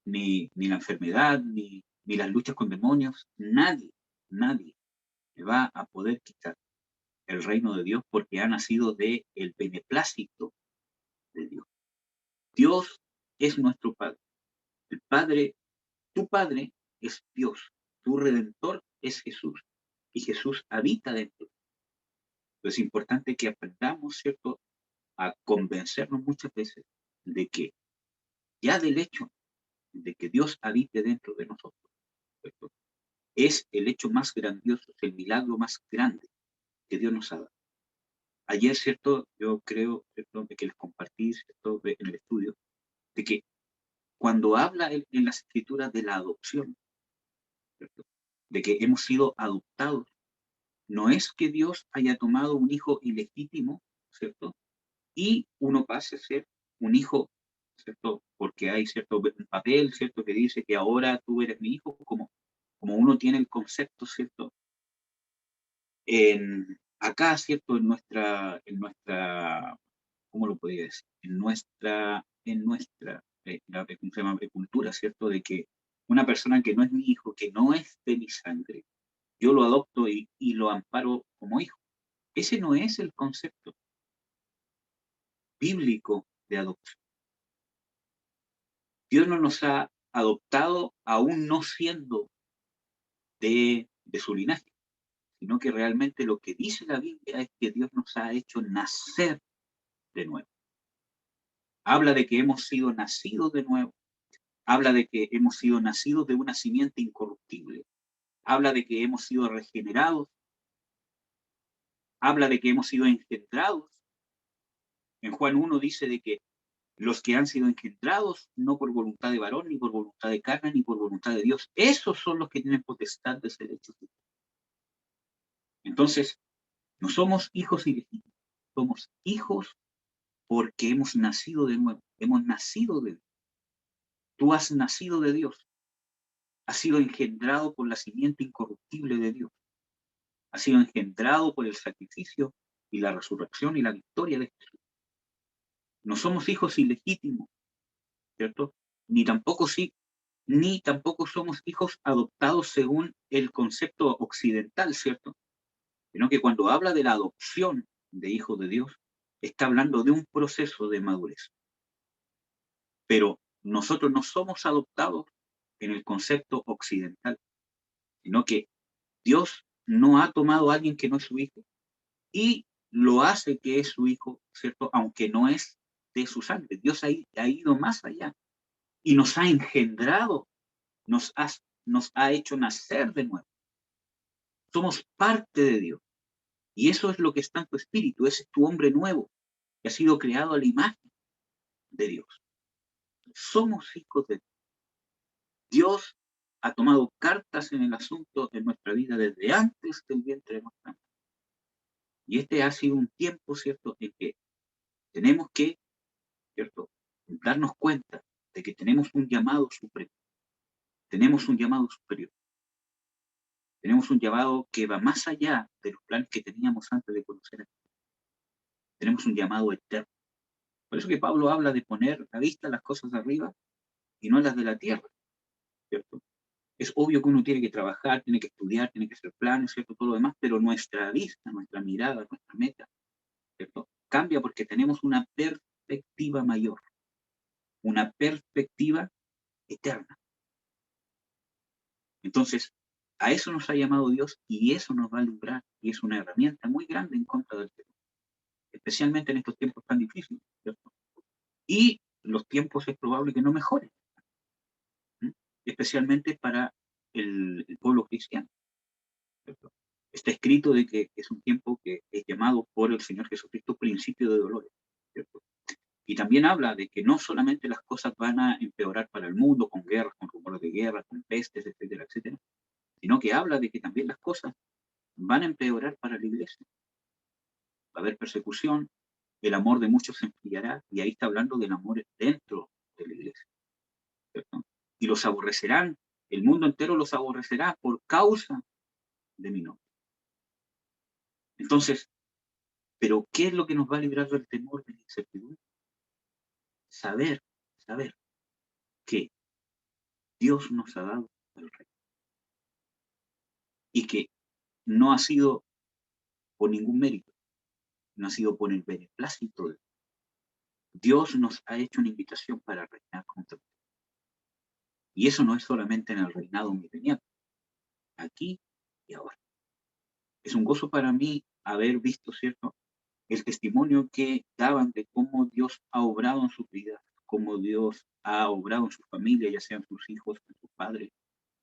ni la enfermedad, ni las luchas con demonios, nadie me va a poder quitar el reino de Dios porque ha nacido de el beneplácito de Dios. Dios es nuestro Padre. El Padre, tu Padre es Dios. Tu Redentor es Jesús. Y Jesús habita dentro. Entonces es importante que aprendamos, ¿cierto?, a convencernos muchas veces de que ya del hecho de que Dios habite dentro de nosotros, ¿cierto?, es el hecho más grandioso, es el milagro más grande que Dios nos ha dado. Ayer, ¿cierto?, yo creo, ¿cierto?, de que les compartí, ¿cierto?, en el estudio, de que cuando habla en las escrituras de la adopción, ¿cierto?, de que hemos sido adoptados, no es que Dios haya tomado un hijo ilegítimo, ¿cierto?, y uno pase a ser un hijo, ¿cierto?, porque hay cierto papel, ¿cierto?, que dice que ahora tú eres mi hijo, como uno tiene el concepto, ¿cierto?, acá, ¿cierto?, en nuestra, ¿cómo lo podría decir? En nuestra ¿cómo se llama? Cultura, ¿cierto?, de que una persona que no es mi hijo, que no es de mi sangre, yo lo adopto y lo amparo como hijo. Ese no es el concepto bíblico de adopción. Dios no nos ha adoptado aún no siendo de su linaje, sino que realmente lo que dice la Biblia es que Dios nos ha hecho nacer de nuevo. Habla de que hemos sido nacidos de nuevo. Habla de que hemos sido nacidos de una simiente incorruptible. Habla de que hemos sido regenerados. Habla de que hemos sido engendrados. En Juan 1 dice de que los que han sido engendrados, no por voluntad de varón, ni por voluntad de carne, ni por voluntad de Dios, esos son los que tienen potestad de ser hechos. Entonces, no somos hijos ilegítimos, somos hijos porque hemos nacido de nuevo, hemos nacido de Dios. Tú has nacido de Dios, has sido engendrado por la simiente incorruptible de Dios, has sido engendrado por el sacrificio y la resurrección y la victoria de Jesús. No somos hijos ilegítimos, ¿cierto? Ni tampoco somos hijos adoptados según el concepto occidental, ¿cierto? Sino que cuando habla de la adopción de hijos de Dios, está hablando de un proceso de madurez. Pero nosotros no somos adoptados en el concepto occidental, sino que Dios no ha tomado a alguien que no es su hijo y lo hace que es su hijo, ¿cierto? Aunque no es de su sangre. Dios ha ido más allá y nos ha engendrado, nos ha hecho nacer de nuevo. Somos parte de Dios. Y eso es lo que está en tu espíritu, ese es tu hombre nuevo, que ha sido creado a la imagen de Dios. Somos hijos de Dios. Dios ha tomado cartas en el asunto de nuestra vida desde antes del vientre de nuestra madre. Y este ha sido un tiempo, ¿cierto?, en que tenemos que, ¿cierto?, darnos cuenta de que tenemos un llamado supremo. Tenemos un llamado superior. Tenemos un llamado que va más allá de los planes que teníamos antes de conocer a Dios. Tenemos un llamado eterno. Por eso que Pablo habla de poner la vista en las cosas de arriba y no en las de la tierra, ¿cierto? Es obvio que uno tiene que trabajar, tiene que estudiar, tiene que hacer planes, ¿cierto? Todo lo demás, pero nuestra vista, nuestra mirada, nuestra meta, ¿cierto?, cambia porque tenemos una perspectiva mayor, una perspectiva eterna. Entonces, A eso nos ha llamado Dios y eso nos va a librar y es una herramienta muy grande en contra del temor, especialmente en estos tiempos tan difíciles, ¿cierto? Y los tiempos es probable que no mejoren, ¿sí? Especialmente para el pueblo cristiano, ¿cierto? Está escrito de que es un tiempo que es llamado por el Señor Jesucristo principio de dolores, ¿cierto? Y también habla de que no solamente las cosas van a empeorar para el mundo, con guerras, con rumores de guerra, con pestes, etcétera, etcétera, sino que habla de que también las cosas van a empeorar para la iglesia. Va a haber persecución, el amor de muchos se enfriará, y ahí está hablando del amor dentro de la iglesia, ¿cierto? Y los aborrecerán, el mundo entero los aborrecerá por causa de mi nombre. Entonces, ¿pero qué es lo que nos va a librar del temor, de la incertidumbre? Saber que Dios nos ha dado el reino y que no ha sido por ningún mérito, no ha sido por el beneplácito de Dios. Dios nos ha hecho una invitación para reinar juntos. Y eso no es solamente en el reinado milenial, aquí y ahora. Es un gozo para mí haber visto, ¿cierto?, el testimonio que daban de cómo Dios ha obrado en sus vidas, cómo Dios ha obrado en su familia, ya sean sus hijos, sus padres,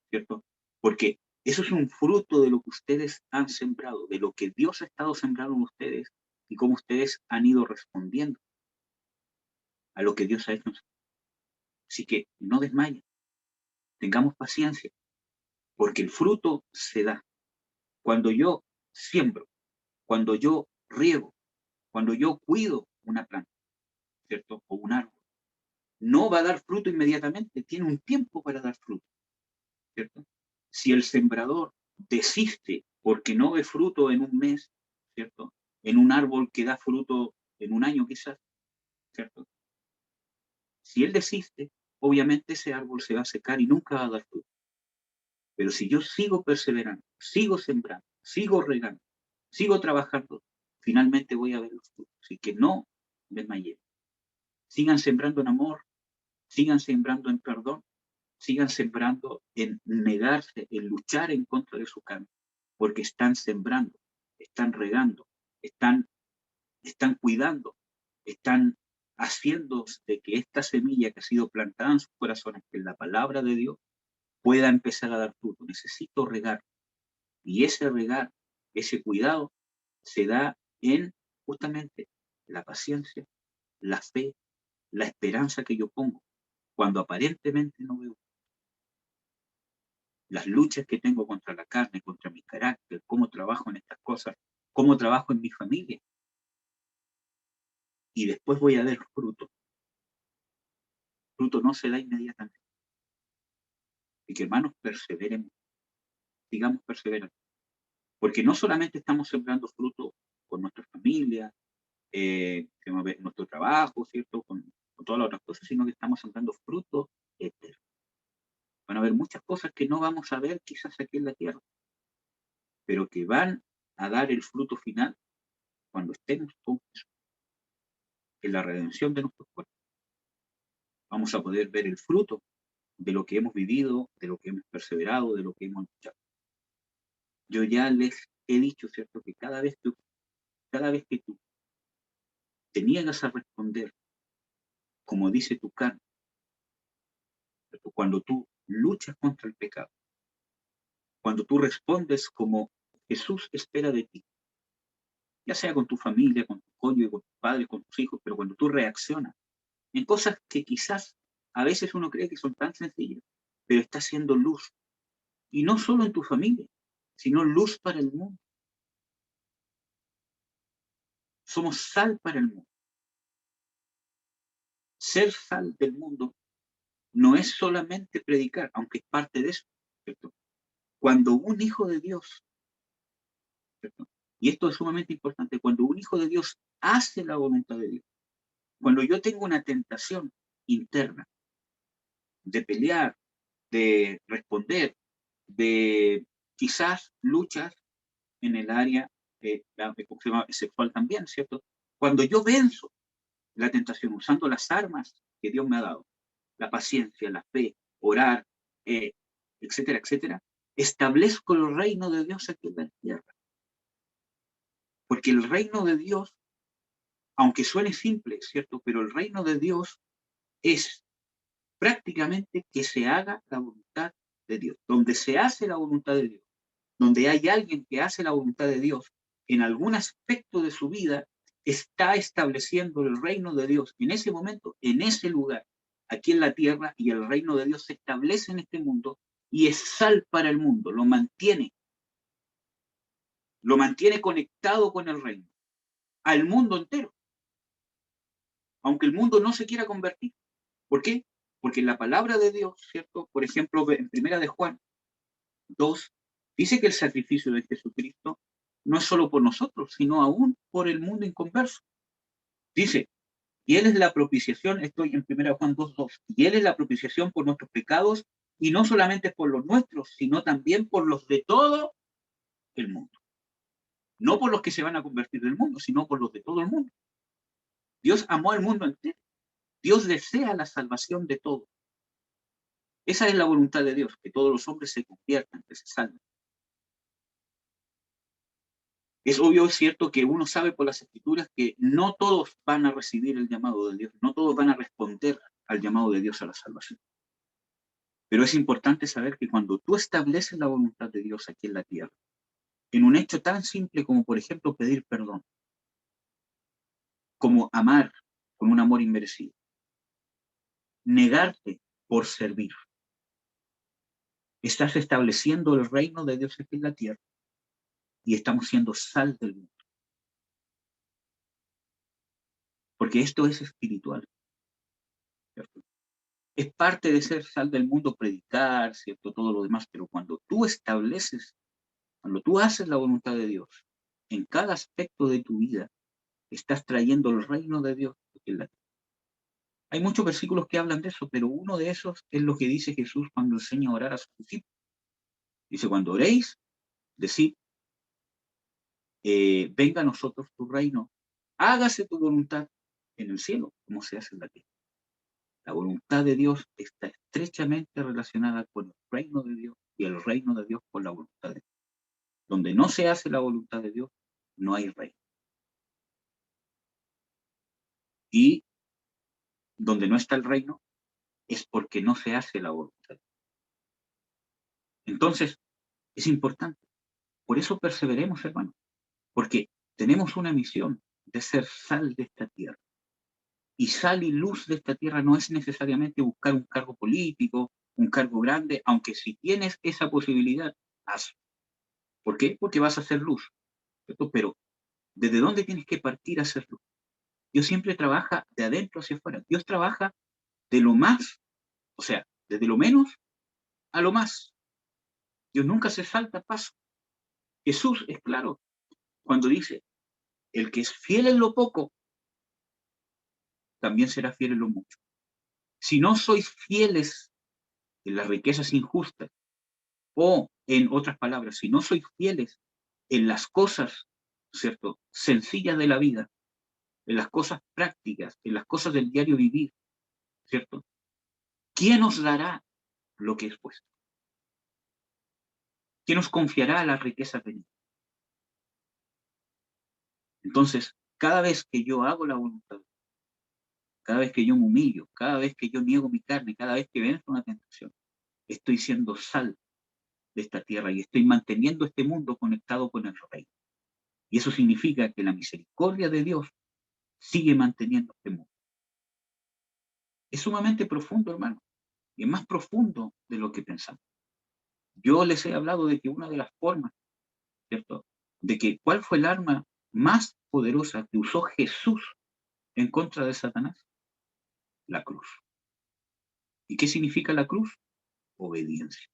¿cierto? Porque eso es un fruto de lo que ustedes han sembrado, de lo que Dios ha estado sembrando en ustedes y cómo ustedes han ido respondiendo a lo que Dios ha hecho. Así que no desmayen, tengamos paciencia, porque el fruto se da. Cuando yo siembro, cuando yo riego, cuando yo cuido una planta, ¿cierto? O un árbol, no va a dar fruto inmediatamente, tiene un tiempo para dar fruto, ¿cierto? Si el sembrador desiste porque no ve fruto en un mes, ¿cierto? En un árbol que da fruto en un año quizás, ¿cierto? Si él desiste, obviamente ese árbol se va a secar y nunca va a dar fruto. Pero si yo sigo perseverando, sigo sembrando, sigo regando, sigo trabajando, finalmente voy a ver los frutos. Así que no desmayeen. Sigan sembrando en amor, sigan sembrando en perdón, sigan sembrando en negarse, en luchar en contra de su carne, porque están sembrando, están regando, están cuidando, están haciendo de que esta semilla que ha sido plantada en sus corazones, que es la palabra de Dios, pueda empezar a dar fruto. Necesito regar. Y ese regar, ese cuidado, se da en justamente la paciencia, la fe, la esperanza que yo pongo, cuando aparentemente no veo. Las luchas que tengo contra la carne, contra mi carácter, cómo trabajo en estas cosas, cómo trabajo en mi familia. Y después voy a ver fruto. Fruto no se da inmediatamente. Y que, hermanos, perseveremos, sigamos perseverando. Porque no solamente estamos sembrando fruto con nuestra familia, nuestro trabajo, ¿cierto? Con todas las otras cosas, sino que estamos sembrando fruto eterno. Van a haber muchas cosas que no vamos a ver quizás aquí en la tierra, pero que van a dar el fruto final cuando estemos con Jesús, en la redención de nuestros cuerpos. Vamos a poder ver el fruto de lo que hemos vivido, de lo que hemos perseverado, de lo que hemos luchado. Yo ya les he dicho, ¿cierto?, que cada vez que tú te niegas a responder como dice tu carne, ¿cierto?, cuando tú luchas contra el pecado, cuando tú respondes como Jesús espera de ti, ya sea con tu familia, con tu cónyuge, con tus padres, con tus hijos, pero cuando tú reaccionas en cosas que quizás a veces uno cree que son tan sencillas, pero está haciendo luz. Y no solo en tu familia, sino luz para el mundo. Somos sal para el mundo. Ser sal del mundo no es solamente predicar, aunque es parte de eso, ¿cierto? Cuando un hijo de Dios, ¿cierto?, y esto es sumamente importante, cuando un hijo de Dios hace la voluntad de Dios, cuando yo tengo una tentación interna de pelear, de responder, de quizás luchas en el área sexual también, ¿cierto? Cuando yo venzo la tentación usando las armas que Dios me ha dado, la paciencia, la fe, orar, etcétera, etcétera, establezco el reino de Dios aquí en la tierra. Porque el reino de Dios, aunque suene simple, ¿cierto? Pero el reino de Dios es prácticamente que se haga la voluntad de Dios. Donde se hace la voluntad de Dios, donde hay alguien que hace la voluntad de Dios, en algún aspecto de su vida, está estableciendo el reino de Dios en ese momento, en ese lugar, aquí en la tierra, y el reino de Dios se establece en este mundo y es sal para el mundo, lo mantiene conectado con el reino, al mundo entero, aunque el mundo no se quiera convertir. ¿Por qué? Porque en la palabra de Dios, ¿cierto? Por ejemplo, en Primera de Juan 2, dice que el sacrificio de Jesucristo no es solo por nosotros, sino aún por el mundo inconverso. Dice, y Él es la propiciación, estoy en 1 Juan 2:2, y Él es la propiciación por nuestros pecados, y no solamente por los nuestros, sino también por los de todo el mundo. No por los que se van a convertir del mundo, sino por los de todo el mundo. Dios amó al mundo entero. Dios desea la salvación de todos. Esa es la voluntad de Dios, que todos los hombres se conviertan, que se salven. Es obvio, es cierto que uno sabe por las Escrituras que no todos van a recibir el llamado de Dios, no todos van a responder al llamado de Dios a la salvación. Pero es importante saber que cuando tú estableces la voluntad de Dios aquí en la tierra, en un hecho tan simple como, por ejemplo, pedir perdón, como amar con un amor inmerecido, negarte por servir, estás estableciendo el reino de Dios aquí en la tierra y estamos siendo sal del mundo. Porque esto es espiritual, ¿cierto? Es parte de ser sal del mundo, predicar, ¿cierto? Todo lo demás, pero cuando tú estableces, cuando tú haces la voluntad de Dios, en cada aspecto de tu vida, estás trayendo el reino de Dios aquí en la tierra. Hay muchos versículos que hablan de eso, pero uno de esos es lo que dice Jesús cuando enseña a orar a sus discípulos. Dice, cuando oréis, decid, venga a nosotros tu reino, hágase tu voluntad en el cielo, como se hace en la tierra. La voluntad de Dios está estrechamente relacionada con el reino de Dios y el reino de Dios con la voluntad de Dios. Donde no se hace la voluntad de Dios, no hay reino. Y donde no está el reino, es porque no se hace la voluntad de Dios. Entonces, es importante. Por eso perseveremos, hermanos, porque tenemos una misión de ser sal de esta tierra. Y sal y luz de esta tierra no es necesariamente buscar un cargo político, un cargo grande, aunque si tienes esa posibilidad, hazlo. ¿Por qué? Porque vas a hacer luz, ¿cierto? Pero ¿desde dónde tienes que partir a hacer luz? Dios siempre trabaja de adentro hacia afuera. Dios trabaja de lo más, o sea, desde lo menos a lo más. Dios nunca se salta paso. Jesús es claro cuando dice, el que es fiel en lo poco, también será fiel en lo mucho. Si no sois fieles en las riquezas injustas, o en otras palabras, si no sois fieles en las cosas, ¿cierto?, sencillas de la vida, en las cosas prácticas, en las cosas del diario vivir, ¿cierto? ¿Quién os dará lo que es vuestro? ¿Quién os confiará las riquezas de Dios? Entonces, cada vez que yo hago la voluntad, cada vez que yo me humillo, cada vez que yo niego mi carne, cada vez que vengo una tentación, estoy siendo sal de esta tierra y estoy manteniendo este mundo conectado con el reino. Y eso significa que la misericordia de Dios sigue manteniendo este mundo. Es sumamente profundo, hermano, y es más profundo de lo que pensamos. Yo les he hablado de que una de las formas, ¿cierto?, de que cuál fue el arma más poderosa que usó Jesús en contra de Satanás. La cruz. ¿Y qué significa la cruz? Obediencia.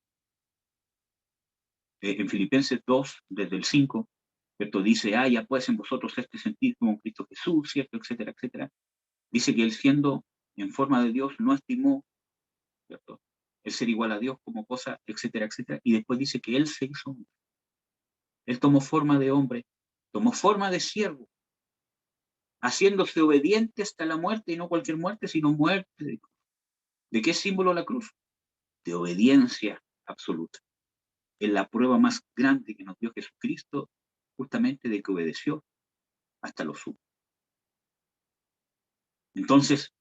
En Filipenses 2, desde el 5, ¿cierto?, dice, ya pues en vosotros este sentir como Cristo Jesús, ¿cierto?, etcétera, etcétera. Dice que él siendo en forma de Dios no estimó, ¿cierto?, el ser igual a Dios como cosa, etcétera, etcétera. Y después dice que él se hizo hombre. Él tomó forma de hombre, tomó forma de siervo, haciéndose obediente hasta la muerte, y no cualquier muerte, sino muerte de cruz. ¿De qué símbolo la cruz? De obediencia absoluta. en la prueba más grande que nos dio Jesucristo, justamente de que obedeció hasta lo sumo. Entonces,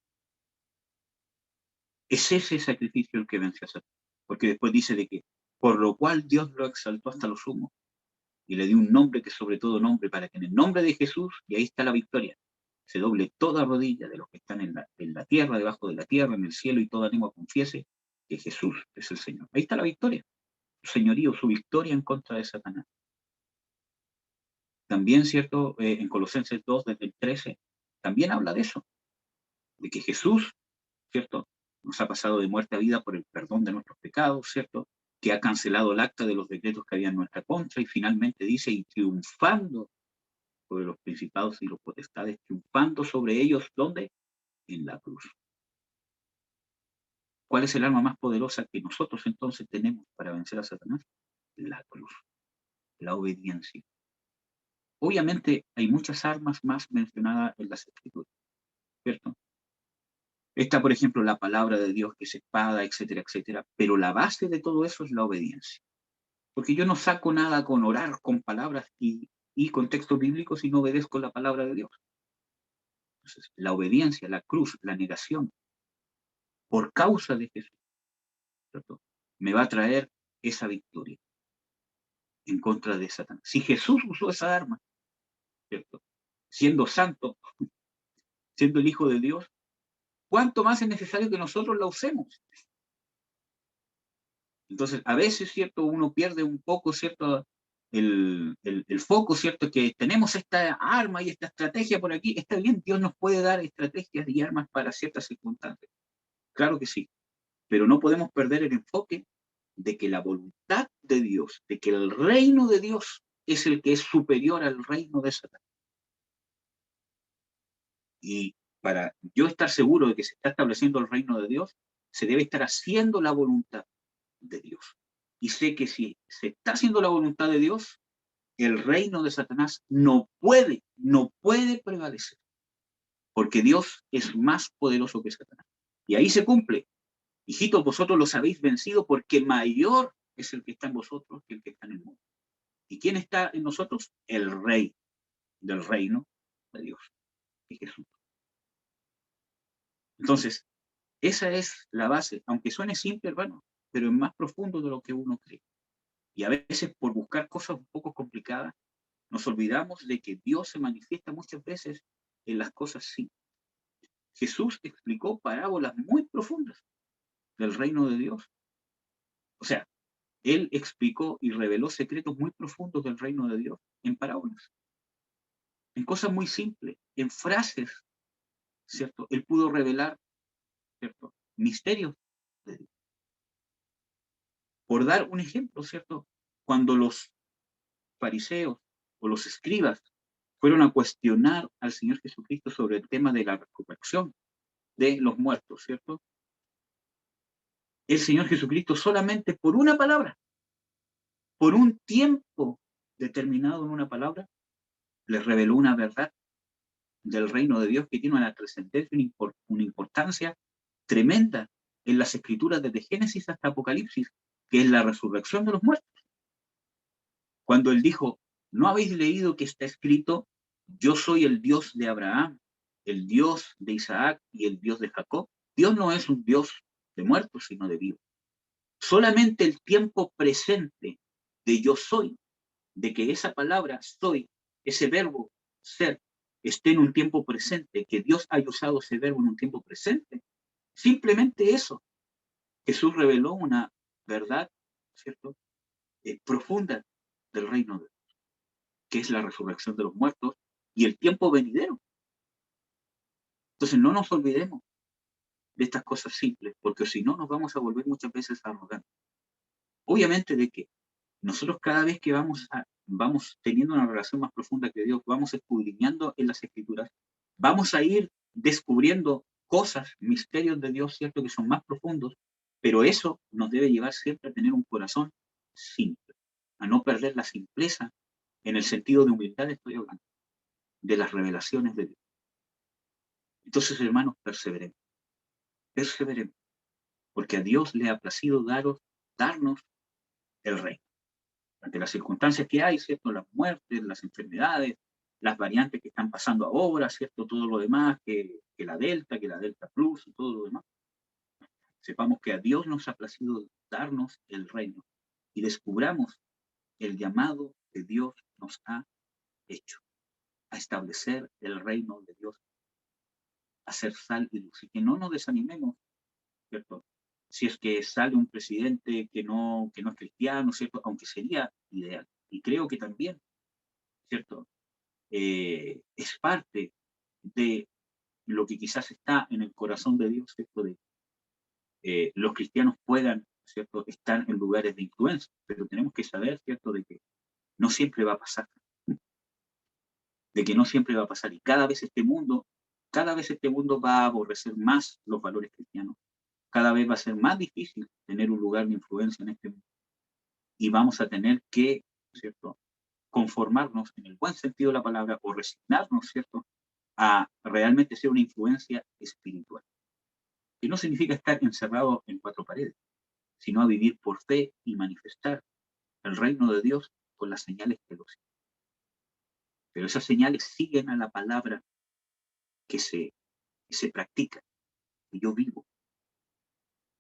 es ese sacrificio el que vence a Satanás. Porque después dice de que, por lo cual Dios lo exaltó hasta lo sumo, y le dio un nombre que sobre todo nombre, para que en el nombre de Jesús, y ahí está la victoria, se doble toda rodilla de los que están en la tierra, debajo de la tierra, en el cielo, y toda lengua confiese que Jesús es el Señor. Ahí está la victoria, su señorío, su victoria en contra de Satanás. También, ¿cierto? En Colosenses 2, desde el 13, también habla de eso, de que Jesús, ¿cierto? Nos ha pasado de muerte a vida por el perdón de nuestros pecados, ¿cierto? Que ha cancelado el acta de los decretos que había en nuestra contra, y finalmente dice, y triunfando sobre los principados y los potestades, triunfando sobre ellos, ¿dónde? En la cruz. ¿Cuál es el arma más poderosa que nosotros entonces tenemos para vencer a Satanás? La cruz, la obediencia. Obviamente hay muchas armas más mencionadas en las Escrituras, ¿cierto? Está, por ejemplo, la palabra de Dios, que es espada, etcétera, etcétera, pero la base de todo eso es la obediencia. Porque yo no saco nada con orar, con palabras y con textos bíblicos si no obedezco la palabra de Dios. Entonces, la obediencia, la cruz, la negación, por causa de Jesús, ¿cierto? Me va a traer esa victoria en contra de Satanás. Si Jesús usó esa arma, ¿cierto? Siendo santo, siendo el Hijo de Dios, ¿cuánto más es necesario que nosotros la usemos? Entonces, a veces, ¿cierto? Uno pierde un poco, ¿cierto? El foco, ¿cierto? Que tenemos esta arma y esta estrategia por aquí. Está bien, Dios nos puede dar estrategias y armas para ciertas circunstancias. Claro que sí. Pero no podemos perder el enfoque de que la voluntad de Dios, de que el reino de Dios es el que es superior al reino de Satanás. Y para yo estar seguro de que se está estableciendo el reino de Dios, se debe estar haciendo la voluntad de Dios. Y sé que si se está haciendo la voluntad de Dios, el reino de Satanás no puede prevalecer. Porque Dios es más poderoso que Satanás. Y ahí se cumple. Hijitos, vosotros los habéis vencido porque mayor es el que está en vosotros que el que está en el mundo. ¿Y quién está en nosotros? El rey del reino de Dios, que es Jesús. Entonces, esa es la base, aunque suene simple, hermano, pero es más profundo de lo que uno cree. Y a veces, por buscar cosas un poco complicadas, nos olvidamos de que Dios se manifiesta muchas veces en las cosas simples. Jesús explicó parábolas muy profundas del reino de Dios. O sea, Él explicó y reveló secretos muy profundos del reino de Dios en parábolas, en cosas muy simples, en frases, ¿cierto? Él pudo revelar, ¿cierto? Misterios de Dios. Por dar un ejemplo, ¿cierto? Cuando los fariseos o los escribas fueron a cuestionar al Señor Jesucristo sobre el tema de la resurrección de los muertos, ¿cierto? El Señor Jesucristo solamente por una palabra, por un tiempo determinado en una palabra, les reveló una verdad del reino de Dios que tiene una trascendencia, una importancia tremenda en las escrituras desde Génesis hasta Apocalipsis, que es la resurrección de los muertos. Cuando Él dijo, ¿no habéis leído que está escrito, yo soy el Dios de Abraham, el Dios de Isaac y el Dios de Jacob? Dios no es un Dios de muertos, sino de vivos. Solamente el tiempo presente de yo soy, de que esa palabra soy, ese verbo ser, esté en un tiempo presente, que Dios haya usado ese verbo en un tiempo presente, simplemente eso. Jesús reveló una verdad, ¿cierto? Profunda del reino de Dios, que es la resurrección de los muertos y el tiempo venidero. Entonces no nos olvidemos de estas cosas simples, porque si no nos vamos a volver muchas veces arrogantes. Obviamente de que nosotros cada vez que vamos teniendo una relación más profunda que Dios, vamos escudriñando en las Escrituras, vamos a ir descubriendo cosas, misterios de Dios, ¿cierto? Que son más profundos, pero eso nos debe llevar siempre a tener un corazón simple, a no perder la simpleza en el sentido de humildad, estoy hablando, de las revelaciones de Dios. Entonces, hermanos, perseveremos, porque a Dios le ha placido darnos el reino. ante las circunstancias que hay, ¿cierto? Las muertes, las enfermedades, las variantes que están pasando ahora, ¿cierto? Todo lo demás, que la Delta Plus y todo lo demás. Sepamos que a Dios nos ha placido darnos el reino y descubramos el llamado que Dios nos ha hecho a establecer el reino de Dios, a ser sal y luz, y que no nos desanimemos, ¿cierto? Si es que sale un presidente que no es cristiano, ¿cierto? Aunque sería ideal. Y creo que también, ¿cierto? Es parte de lo que quizás está en el corazón de Dios, ¿cierto? De los cristianos puedan, ¿cierto? Estar en lugares de influencia, pero tenemos que saber, ¿cierto? De que no siempre va a pasar. De que no siempre va a pasar. Y cada vez este mundo va a aborrecer más los valores cristianos. Cada vez va a ser más difícil tener un lugar de influencia en este mundo. Y vamos a tener que, ¿cierto?, conformarnos en el buen sentido de la palabra o resignarnos, ¿cierto?, a realmente ser una influencia espiritual. Que no significa estar encerrado en cuatro paredes, sino a vivir por fe y manifestar el reino de Dios con las señales que lo siguen. Pero esas señales siguen a la palabra que se practica, que yo vivo.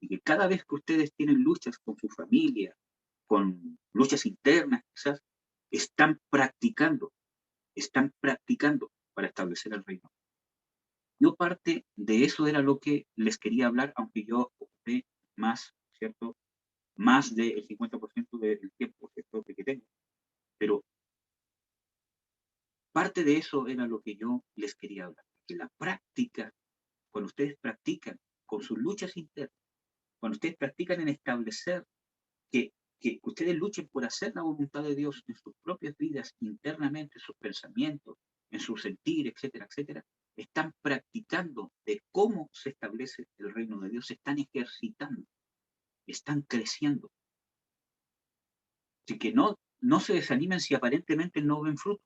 Y que cada vez que ustedes tienen luchas con su familia, con luchas internas, quizás, están practicando para establecer el reino. Yo parte de eso era lo que les quería hablar, aunque yo ocupé más, ¿cierto? Más del 50% del tiempo, ¿cierto?, que tengo. Pero parte de eso era lo que yo les quería hablar. Que la práctica, cuando ustedes practican con sus luchas internas, cuando ustedes practican en establecer que ustedes luchen por hacer la voluntad de Dios en sus propias vidas, internamente, en sus pensamientos, en su sentir, etcétera, etcétera, están practicando de cómo se establece el reino de Dios, se están ejercitando, están creciendo. Así que no se desanimen si aparentemente no ven fruto,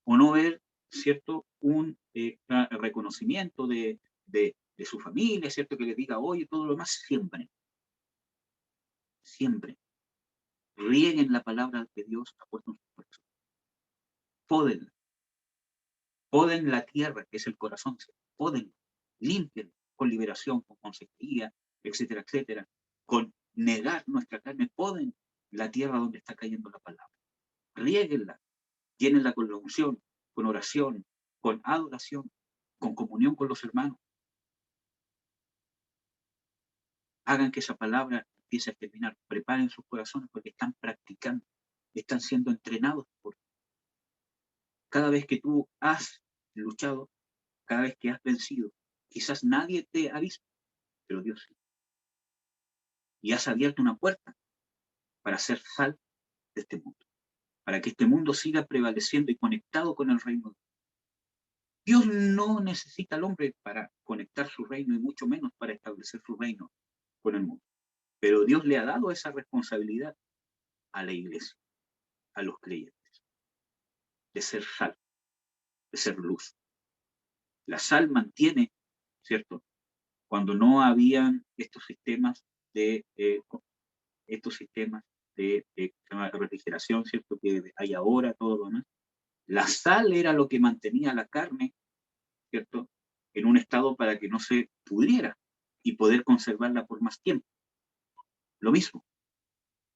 o no ven, ¿cierto?, un reconocimiento de su familia, ¿cierto?, que les diga, oye, todo lo demás, siempre. Rieguen la palabra que Dios ha puesto en su corazón. Poden la tierra, que es el corazón. Poden, limpien con liberación, con consejería, etcétera, etcétera. Con negar nuestra carne, poden la tierra donde está cayendo la palabra. Riéguenla, llénenla con la unción, con oración, con adoración, con comunión con los hermanos. Hagan que esa palabra empiece a terminar. Preparen sus corazones porque están practicando, están siendo entrenados por cada vez que tú has luchado, cada vez que has vencido. Quizás nadie te ha visto, pero Dios sí. Y has abierto una puerta para ser sal de este mundo, para que este mundo siga prevaleciendo y conectado con el reino. Dios no necesita al hombre para conectar su reino y mucho menos para establecer su reino con el mundo. Pero Dios le ha dado esa responsabilidad a la iglesia, a los creyentes, de ser sal, de ser luz. La sal mantiene, ¿cierto?, cuando no habían estos sistemas de refrigeración, ¿cierto?, que hay ahora, todo lo demás. La sal era lo que mantenía la carne, ¿cierto?, en un estado para que no se pudriera y poder conservarla por más tiempo. Lo mismo.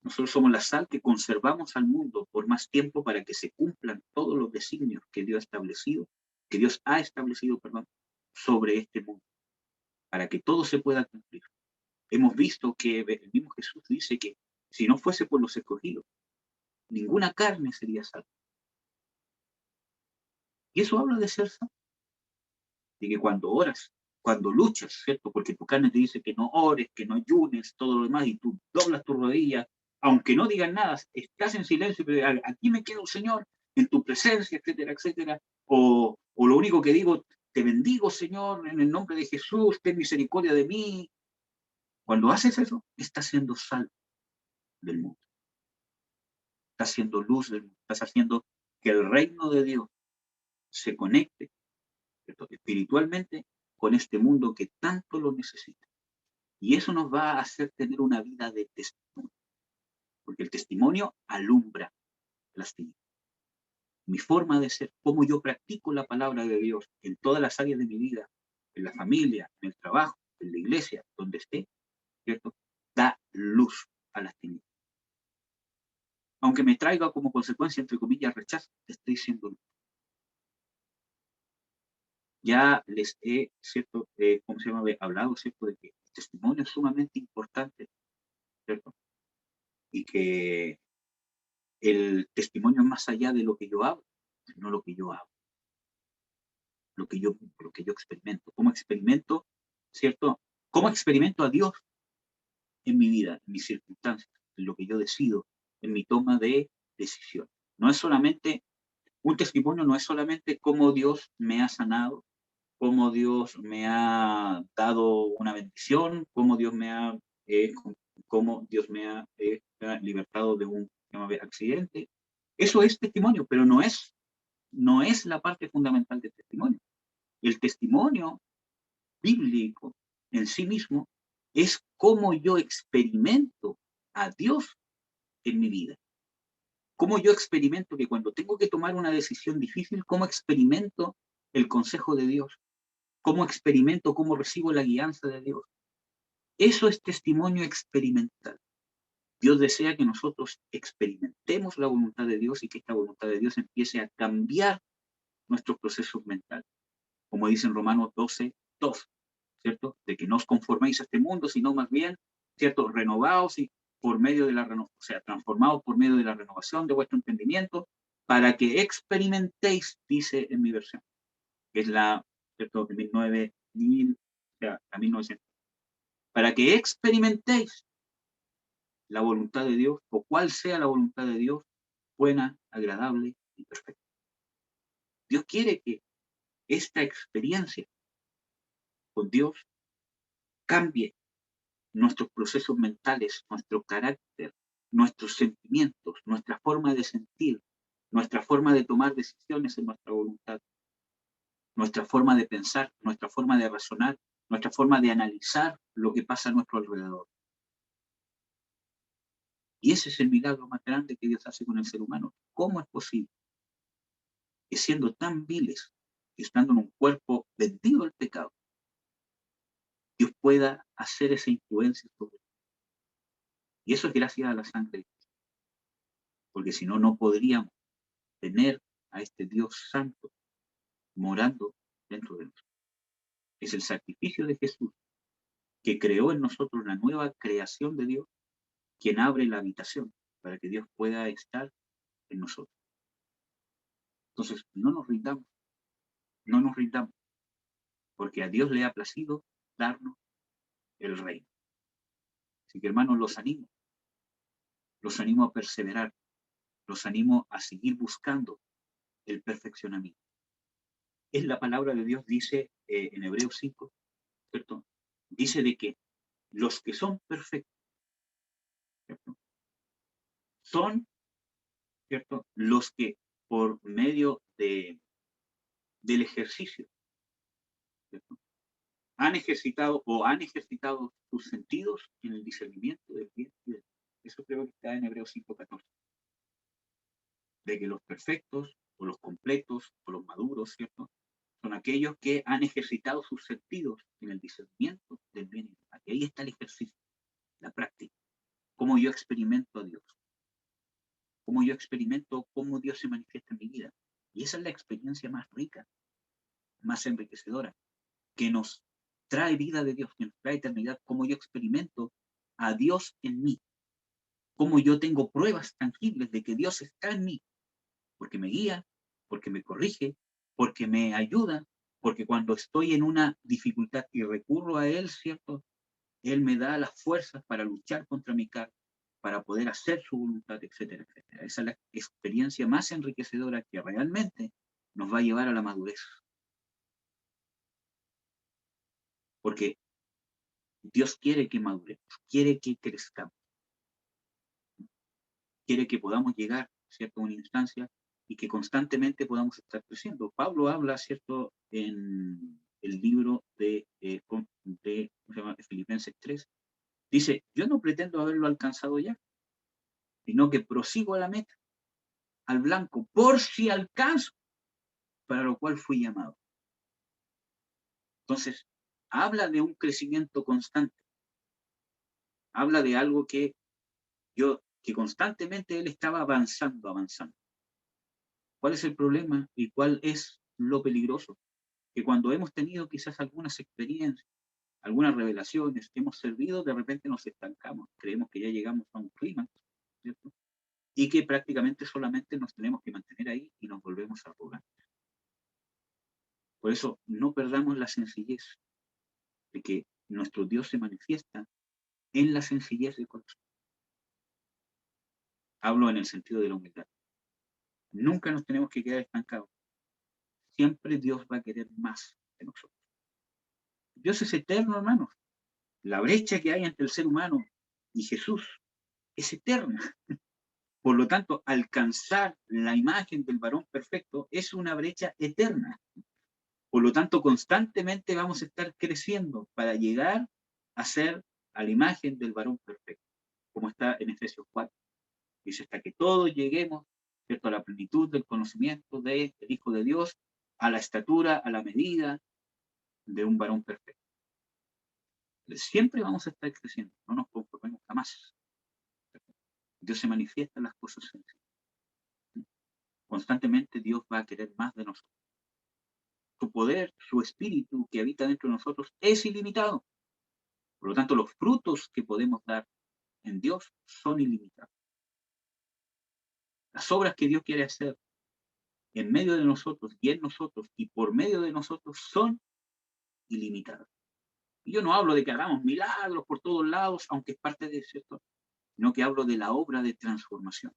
Nosotros somos la sal que conservamos al mundo por más tiempo para que se cumplan todos los designios que Dios ha establecido, sobre este mundo, para que todo se pueda cumplir. Hemos visto que el mismo Jesús dice que si no fuese por los escogidos, ninguna carne sería salva. Y eso habla de ser sal. De que cuando oras, cuando luchas, ¿cierto? Porque tu carne te dice que no ores, que no ayunes, todo lo demás, y tú doblas tus rodillas, aunque no digas nada, estás en silencio, pero aquí me quedo, Señor, en tu presencia, etcétera, etcétera. O lo único que digo, te bendigo, Señor, en el nombre de Jesús, ten misericordia de mí. Cuando haces eso, estás siendo sal del mundo. Estás siendo luz del mundo. Estás haciendo que el reino de Dios se conecte, ¿cierto?, espiritualmente con este mundo que tanto lo necesita. Y eso nos va a hacer tener una vida de testimonio. porque el testimonio alumbra las tinieblas. Mi forma de ser, cómo yo practico la palabra de Dios en todas las áreas de mi vida, en la familia, en el trabajo, en la iglesia, donde esté, ¿cierto? Da luz a las tinieblas. Aunque me traiga como consecuencia, entre comillas, rechazo, estoy siendo luz. Ya les he, ¿cierto? ¿Cómo se llama? Hablado, ¿cierto? De que el testimonio es sumamente importante, ¿cierto? Y que el testimonio es más allá de lo que yo hago, no lo que yo hago, lo que yo experimento. ¿Cómo experimento, ¿cierto? ¿Cómo experimento a Dios en mi vida, en mis circunstancias, en lo que yo decido, en mi toma de decisión? No es solamente, un testimonio no es solamente cómo Dios me ha sanado, cómo Dios me ha dado una bendición, cómo Dios me ha, libertado de un accidente. Eso es testimonio, pero no es la parte fundamental del testimonio. El testimonio bíblico en sí mismo es cómo yo experimento a Dios en mi vida. Cómo yo experimento que cuando tengo que tomar una decisión difícil, cómo experimento el consejo de Dios, cómo experimento, cómo recibo la guianza de Dios. Eso es testimonio experimental. Dios desea que nosotros experimentemos la voluntad de Dios y que esta voluntad de Dios empiece a cambiar nuestros procesos mentales. Como dice en Romanos 12:2, ¿cierto? De que no os conforméis a este mundo, sino más bien, ¿cierto? Renovaos y por medio de transformados por medio de la renovación de vuestro entendimiento, para que experimentéis, dice en mi versión, que es la, ¿cierto? De 1900, para que experimentéis la voluntad de Dios, o cuál sea la voluntad de Dios, buena, agradable y perfecta. Dios quiere que esta experiencia con Dios cambie nuestros procesos mentales, nuestro carácter, nuestros sentimientos, nuestra forma de sentir, nuestra forma de tomar decisiones en nuestra voluntad, nuestra forma de pensar, nuestra forma de razonar, nuestra forma de analizar lo que pasa a nuestro alrededor. Y ese es el milagro más grande que Dios hace con el ser humano. ¿Cómo es posible que siendo tan viles, estando en un cuerpo vendido al pecado, Dios pueda hacer esa influencia sobre él? Y eso es gracias a la sangre de Cristo. Porque si no, no podríamos tener a este Dios santo morando dentro de nosotros. Es el sacrificio de Jesús que creó en nosotros la nueva creación de Dios, quien abre la habitación para que Dios pueda estar en nosotros. Entonces, no nos rindamos, porque a Dios le ha placido darnos el reino. Así que, hermanos, los animo a perseverar, los animo a seguir buscando el perfeccionamiento. Es la palabra de Dios, dice en Hebreos 5, ¿cierto? Dice de que los que son perfectos, ¿cierto? Son, ¿cierto? Los que por medio del ejercicio, ¿cierto? Han ejercitado sus sentidos en el discernimiento del bien y del mal. Eso creo que está en Hebreos 5:14. De que los perfectos, o los completos, o los maduros, ¿cierto? Son aquellos que han ejercitado sus sentidos en el discernimiento del bien y del mal. Y ahí está el ejercicio, la práctica. Cómo yo experimento a Dios. Cómo yo experimento cómo Dios se manifiesta en mi vida. Y esa es la experiencia más rica, más enriquecedora, que nos trae vida de Dios, que nos trae eternidad. Cómo yo experimento a Dios en mí. Cómo yo tengo pruebas tangibles de que Dios está en mí. Porque me guía, porque me corrige, porque me ayuda, porque cuando estoy en una dificultad y recurro a Él, ¿cierto? Él me da las fuerzas para luchar contra mi carne, para poder hacer su voluntad, etcétera, etcétera. Esa es la experiencia más enriquecedora que realmente nos va a llevar a la madurez. Porque Dios quiere que maduremos, quiere que crezcamos, quiere que podamos llegar, ¿cierto?, a una instancia y que constantemente podamos estar creciendo. Pablo habla, ¿cierto?, en el libro de Filipenses 3, dice, yo no pretendo haberlo alcanzado ya, sino que prosigo a la meta, al blanco, por si alcanzo, para lo cual fui llamado. Entonces, habla de un crecimiento constante. Habla de algo que constantemente él estaba avanzando. ¿Cuál es el problema y cuál es lo peligroso? Que cuando hemos tenido quizás algunas experiencias, algunas revelaciones que hemos servido, de repente nos estancamos, creemos que ya llegamos a un clímax, ¿cierto? Y que prácticamente solamente nos tenemos que mantener ahí y nos volvemos arrogantes. Por eso, no perdamos la sencillez de que nuestro Dios se manifiesta en la sencillez del corazón. Hablo en el sentido de la humildad. Nunca nos tenemos que quedar estancados. Siempre Dios va a querer más de nosotros. Dios es eterno, hermanos. La brecha que hay entre el ser humano y Jesús es eterna. Por lo tanto, alcanzar la imagen del varón perfecto es una brecha eterna. Por lo tanto, constantemente vamos a estar creciendo para llegar a ser a la imagen del varón perfecto, como está en Efesios 4. Dice, hasta que todos lleguemos, ¿cierto?, a la plenitud del conocimiento del Hijo de Dios, a la estatura, a la medida de un varón perfecto. Siempre vamos a estar creciendo, no nos conformemos jamás. Dios se manifiesta en las cosas sencillas. Constantemente Dios va a querer más de nosotros. Su poder, su espíritu que habita dentro de nosotros es ilimitado. Por lo tanto, los frutos que podemos dar en Dios son ilimitados. Las obras que Dios quiere hacer en medio de nosotros y en nosotros y por medio de nosotros son ilimitadas. Y yo no hablo de que hagamos milagros por todos lados, aunque es parte de eso, sino que hablo de la obra de transformación.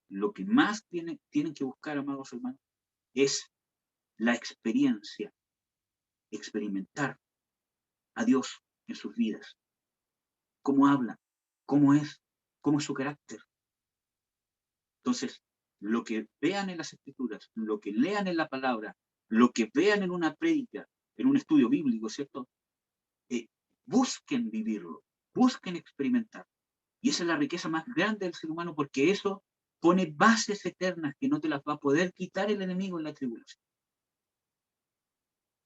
Lo que más tienen que buscar, amados hermanos, es la experiencia, experimentar a Dios en sus vidas. Cómo habla, cómo es su carácter. Entonces, lo que vean en las Escrituras, lo que lean en la palabra, lo que vean en una prédica, en un estudio bíblico, ¿cierto? Busquen vivirlo, busquen experimentar. Y esa es la riqueza más grande del ser humano, porque eso pone bases eternas que no te las va a poder quitar el enemigo en la tribulación.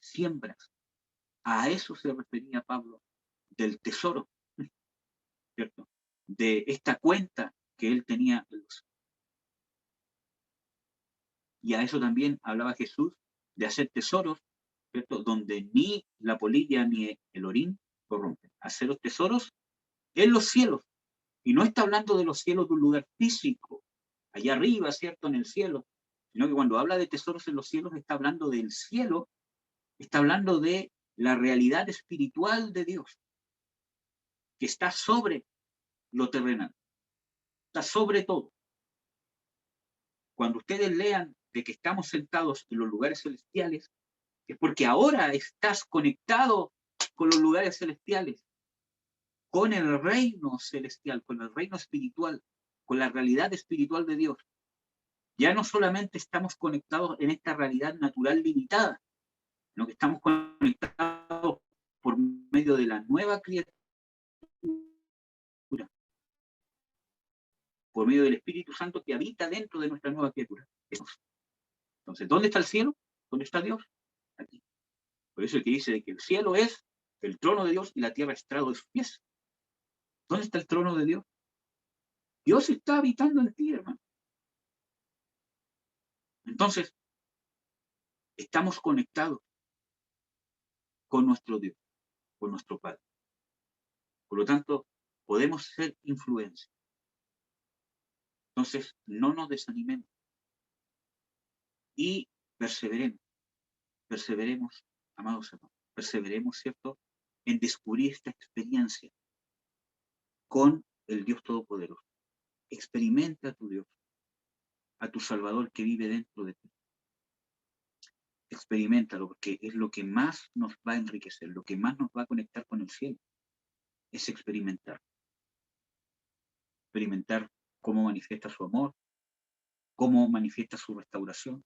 Siembras. A eso se refería Pablo, del tesoro, ¿cierto? De esta cuenta que él tenía. Y a eso también hablaba Jesús, de hacer tesoros, ¿cierto?, donde ni la polilla ni el orín corrompen. Hacer los tesoros en los cielos. Y no está hablando de los cielos de un lugar físico, allá arriba, ¿cierto?, en el cielo, sino que cuando habla de tesoros en los cielos está hablando del cielo, está hablando de la realidad espiritual de Dios, que está sobre lo terrenal, está sobre todo. Cuando ustedes lean de que estamos sentados en los lugares celestiales, es porque ahora estás conectado con los lugares celestiales, con el reino celestial, con el reino espiritual, con la realidad espiritual de Dios. Ya no solamente estamos conectados en esta realidad natural limitada, sino que estamos conectados por medio de la nueva criatura, por medio del Espíritu Santo que habita dentro de nuestra nueva criatura. Entonces, ¿dónde está el cielo? ¿Dónde está Dios? Aquí. Por eso el que dice de que el cielo es el trono de Dios y la tierra estrado de sus pies. ¿Dónde está el trono de Dios? Dios está habitando en ti, hermano. Entonces, estamos conectados con nuestro Dios, con nuestro Padre. Por lo tanto, podemos ser influencia. Entonces, no nos desanimemos y perseveremos, amados hermanos, perseveremos, ¿cierto?, en descubrir esta experiencia con el Dios Todopoderoso. Experimenta a tu Dios, a tu Salvador que vive dentro de ti. Experiméntalo, porque es lo que más nos va a enriquecer, lo que más nos va a conectar con el cielo, es experimentar. Experimentar cómo manifiesta su amor, cómo manifiesta su restauración,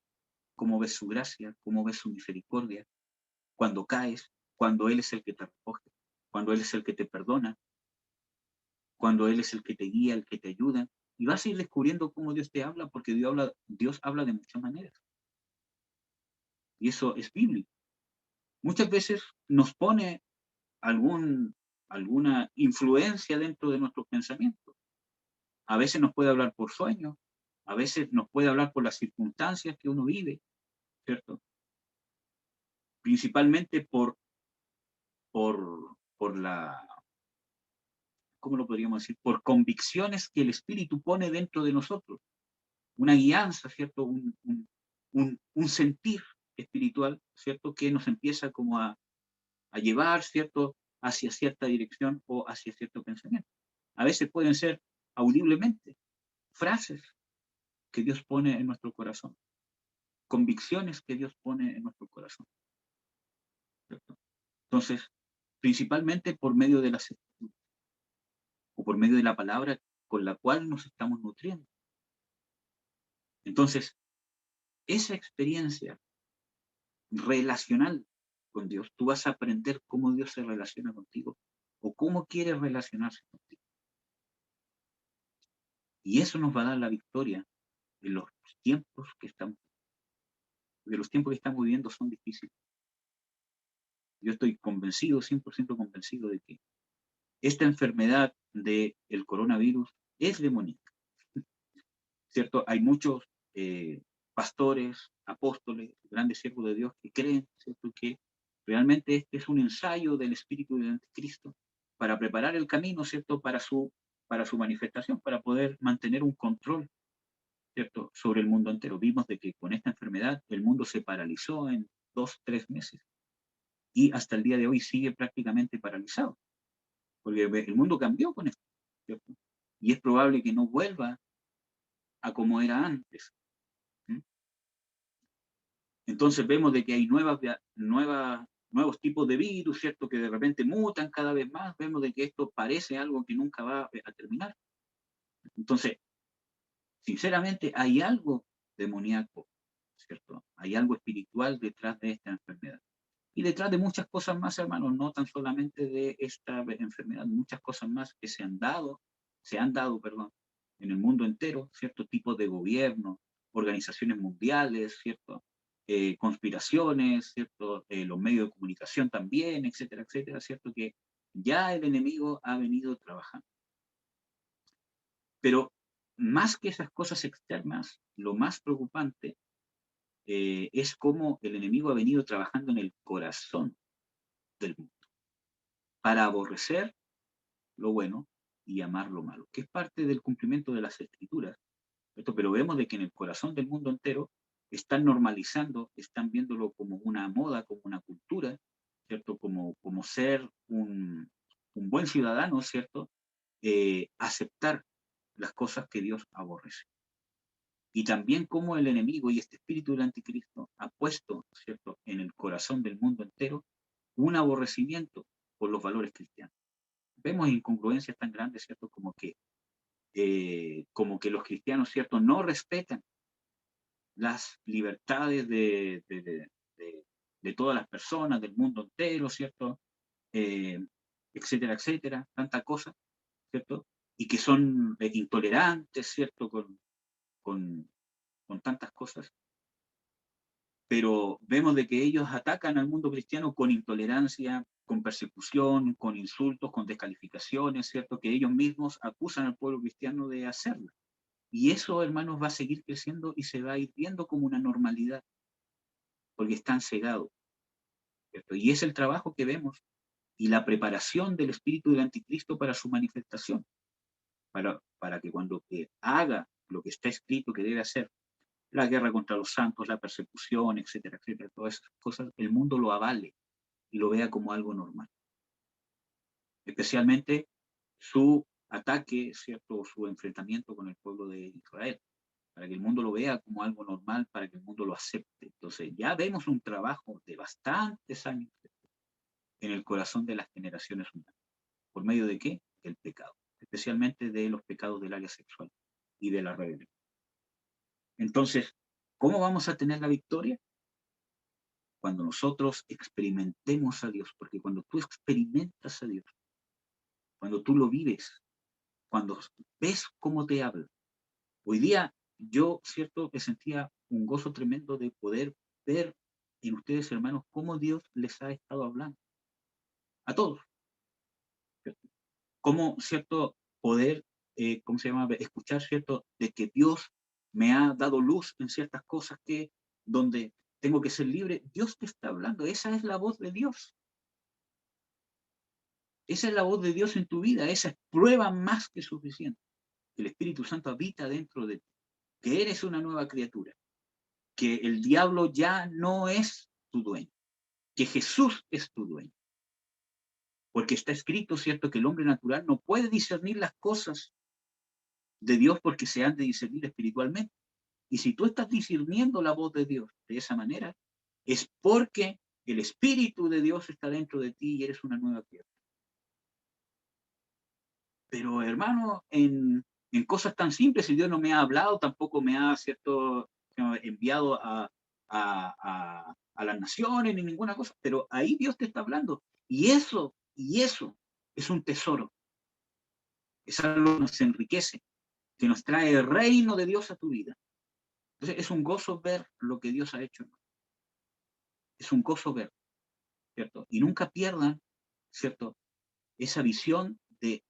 cómo ves su gracia, cómo ves su misericordia, cuando caes, cuando Él es el que te recoge, cuando Él es el que te perdona, cuando Él es el que te guía, el que te ayuda, Y vas a ir descubriendo cómo Dios te habla, porque Dios habla de muchas maneras. Y eso es bíblico. Muchas veces nos pone alguna influencia dentro de nuestros pensamientos. A veces nos puede hablar por sueños, a veces nos puede hablar por las circunstancias que uno vive, ¿cierto? Principalmente por la, ¿cómo lo podríamos decir? Por convicciones que el Espíritu pone dentro de nosotros. Una guianza, ¿cierto? Un sentir espiritual, ¿cierto? Que nos empieza como a llevar, ¿cierto? Hacia cierta dirección o hacia cierto pensamiento. A veces pueden ser audiblemente frases que Dios pone en nuestro corazón, convicciones que Dios pone en nuestro corazón, ¿cierto? Entonces, principalmente por medio de las escrituras o por medio de la palabra con la cual nos estamos nutriendo. Entonces, esa experiencia relacional con Dios, tú vas a aprender cómo Dios se relaciona contigo o cómo quiere relacionarse contigo. Y eso nos va a dar la victoria en los tiempos que estamos, porque los tiempos que estamos viviendo son difíciles. Yo estoy convencido, 100% convencido de que esta enfermedad del coronavirus es demoníaca, ¿cierto? Hay muchos pastores, apóstoles, grandes siervos de Dios que creen, ¿cierto?, que realmente este es un ensayo del espíritu del anticristo para preparar el camino, ¿cierto?, para su manifestación, para poder mantener un control, ¿cierto?, sobre el mundo entero. Vimos de que con esta enfermedad el mundo se paralizó en 2-3 meses y hasta el día de hoy sigue prácticamente paralizado, porque el mundo cambió con esto, ¿cierto? Y es probable que no vuelva a como era antes. Entonces vemos de que hay nuevos tipos de virus, ¿cierto?, que de repente mutan cada vez más. Vemos de que esto parece algo que nunca va a terminar. Entonces, sinceramente, hay algo demoníaco, ¿cierto? Hay algo espiritual detrás de esta enfermedad. Y detrás de muchas cosas más, hermanos, no tan solamente de esta enfermedad, muchas cosas más que se han dado, en el mundo entero, ciertos tipos de gobierno, organizaciones mundiales, ¿cierto? Conspiraciones, ¿cierto? Los medios de comunicación también, etcétera, etcétera, ¿cierto? Que ya el enemigo ha venido trabajando. Pero más que esas cosas externas, lo más preocupante es cómo el enemigo ha venido trabajando en el corazón del mundo para aborrecer lo bueno y amar lo malo, que es parte del cumplimiento de las escrituras, ¿cierto? Pero vemos de que en el corazón del mundo entero están normalizando, están viéndolo como una moda, como una cultura, ¿cierto? Como ser un buen ciudadano, ¿cierto? Aceptar las cosas que Dios aborrece. Y también como el enemigo y este espíritu del anticristo ha puesto, ¿cierto?, en el corazón del mundo entero un aborrecimiento por los valores cristianos. Vemos incongruencias tan grandes, ¿cierto?, como que los cristianos, ¿cierto?, no respetan las libertades de todas las personas, del mundo entero, ¿cierto?, etcétera, etcétera, tanta cosa, ¿cierto?, y que son intolerantes, ¿cierto?, con tantas cosas. Pero vemos de que ellos atacan al mundo cristiano con intolerancia, con persecución, con insultos, con descalificaciones, ¿cierto?, que ellos mismos acusan al pueblo cristiano de hacerlo. Y eso, hermanos, va a seguir creciendo y se va a ir viendo como una normalidad, porque están cegados, ¿cierto? Y es el trabajo que vemos y la preparación del espíritu del anticristo para su manifestación, para que cuando haga lo que está escrito que debe hacer, la guerra contra los santos, la persecución, etcétera, etcétera, todas esas cosas, el mundo lo avale y lo vea como algo normal. Especialmente su ataque, ¿cierto?, su enfrentamiento con el pueblo de Israel, para que el mundo lo vea como algo normal, para que el mundo lo acepte. Entonces ya vemos un trabajo de bastantes años en el corazón de las generaciones humanas. ¿Por medio de qué? Del pecado, especialmente de los pecados del área sexual y de la rebelión. Entonces, ¿cómo vamos a tener la victoria? Cuando nosotros experimentemos a Dios, porque cuando tú experimentas a Dios, cuando tú lo vives, cuando ves cómo te habla, Hoy día yo, cierto, que sentía un gozo tremendo de poder ver en ustedes, hermanos, cómo Dios les ha estado hablando. A todos. ¿Cierto? Cómo, cierto, poder, ¿cómo se llama? Escuchar, cierto, de que Dios me ha dado luz en ciertas cosas que, donde tengo que ser libre. Dios te está hablando. Esa es la voz de Dios. Esa es la voz de Dios en tu vida. Esa es prueba más que suficiente. Que el Espíritu Santo habita dentro de ti. Que eres una nueva criatura. Que el diablo ya no es tu dueño. Que Jesús es tu dueño. Porque está escrito, ¿cierto?, que el hombre natural no puede discernir las cosas de Dios porque se han de discernir espiritualmente. Y si tú estás discerniendo la voz de Dios de esa manera, es porque el Espíritu de Dios está dentro de ti y eres una nueva criatura. Pero, hermano, en cosas tan simples, si Dios no me ha hablado, tampoco me ha, ¿cierto?, enviado a las naciones ni ninguna cosa, pero ahí Dios te está hablando. Y eso es un tesoro. Es algo que nos enriquece, que nos trae el reino de Dios a tu vida. Entonces es un gozo ver lo que Dios ha hecho. Es un gozo ver, ¿cierto? Y nunca pierdan, ¿cierto?, esa visión de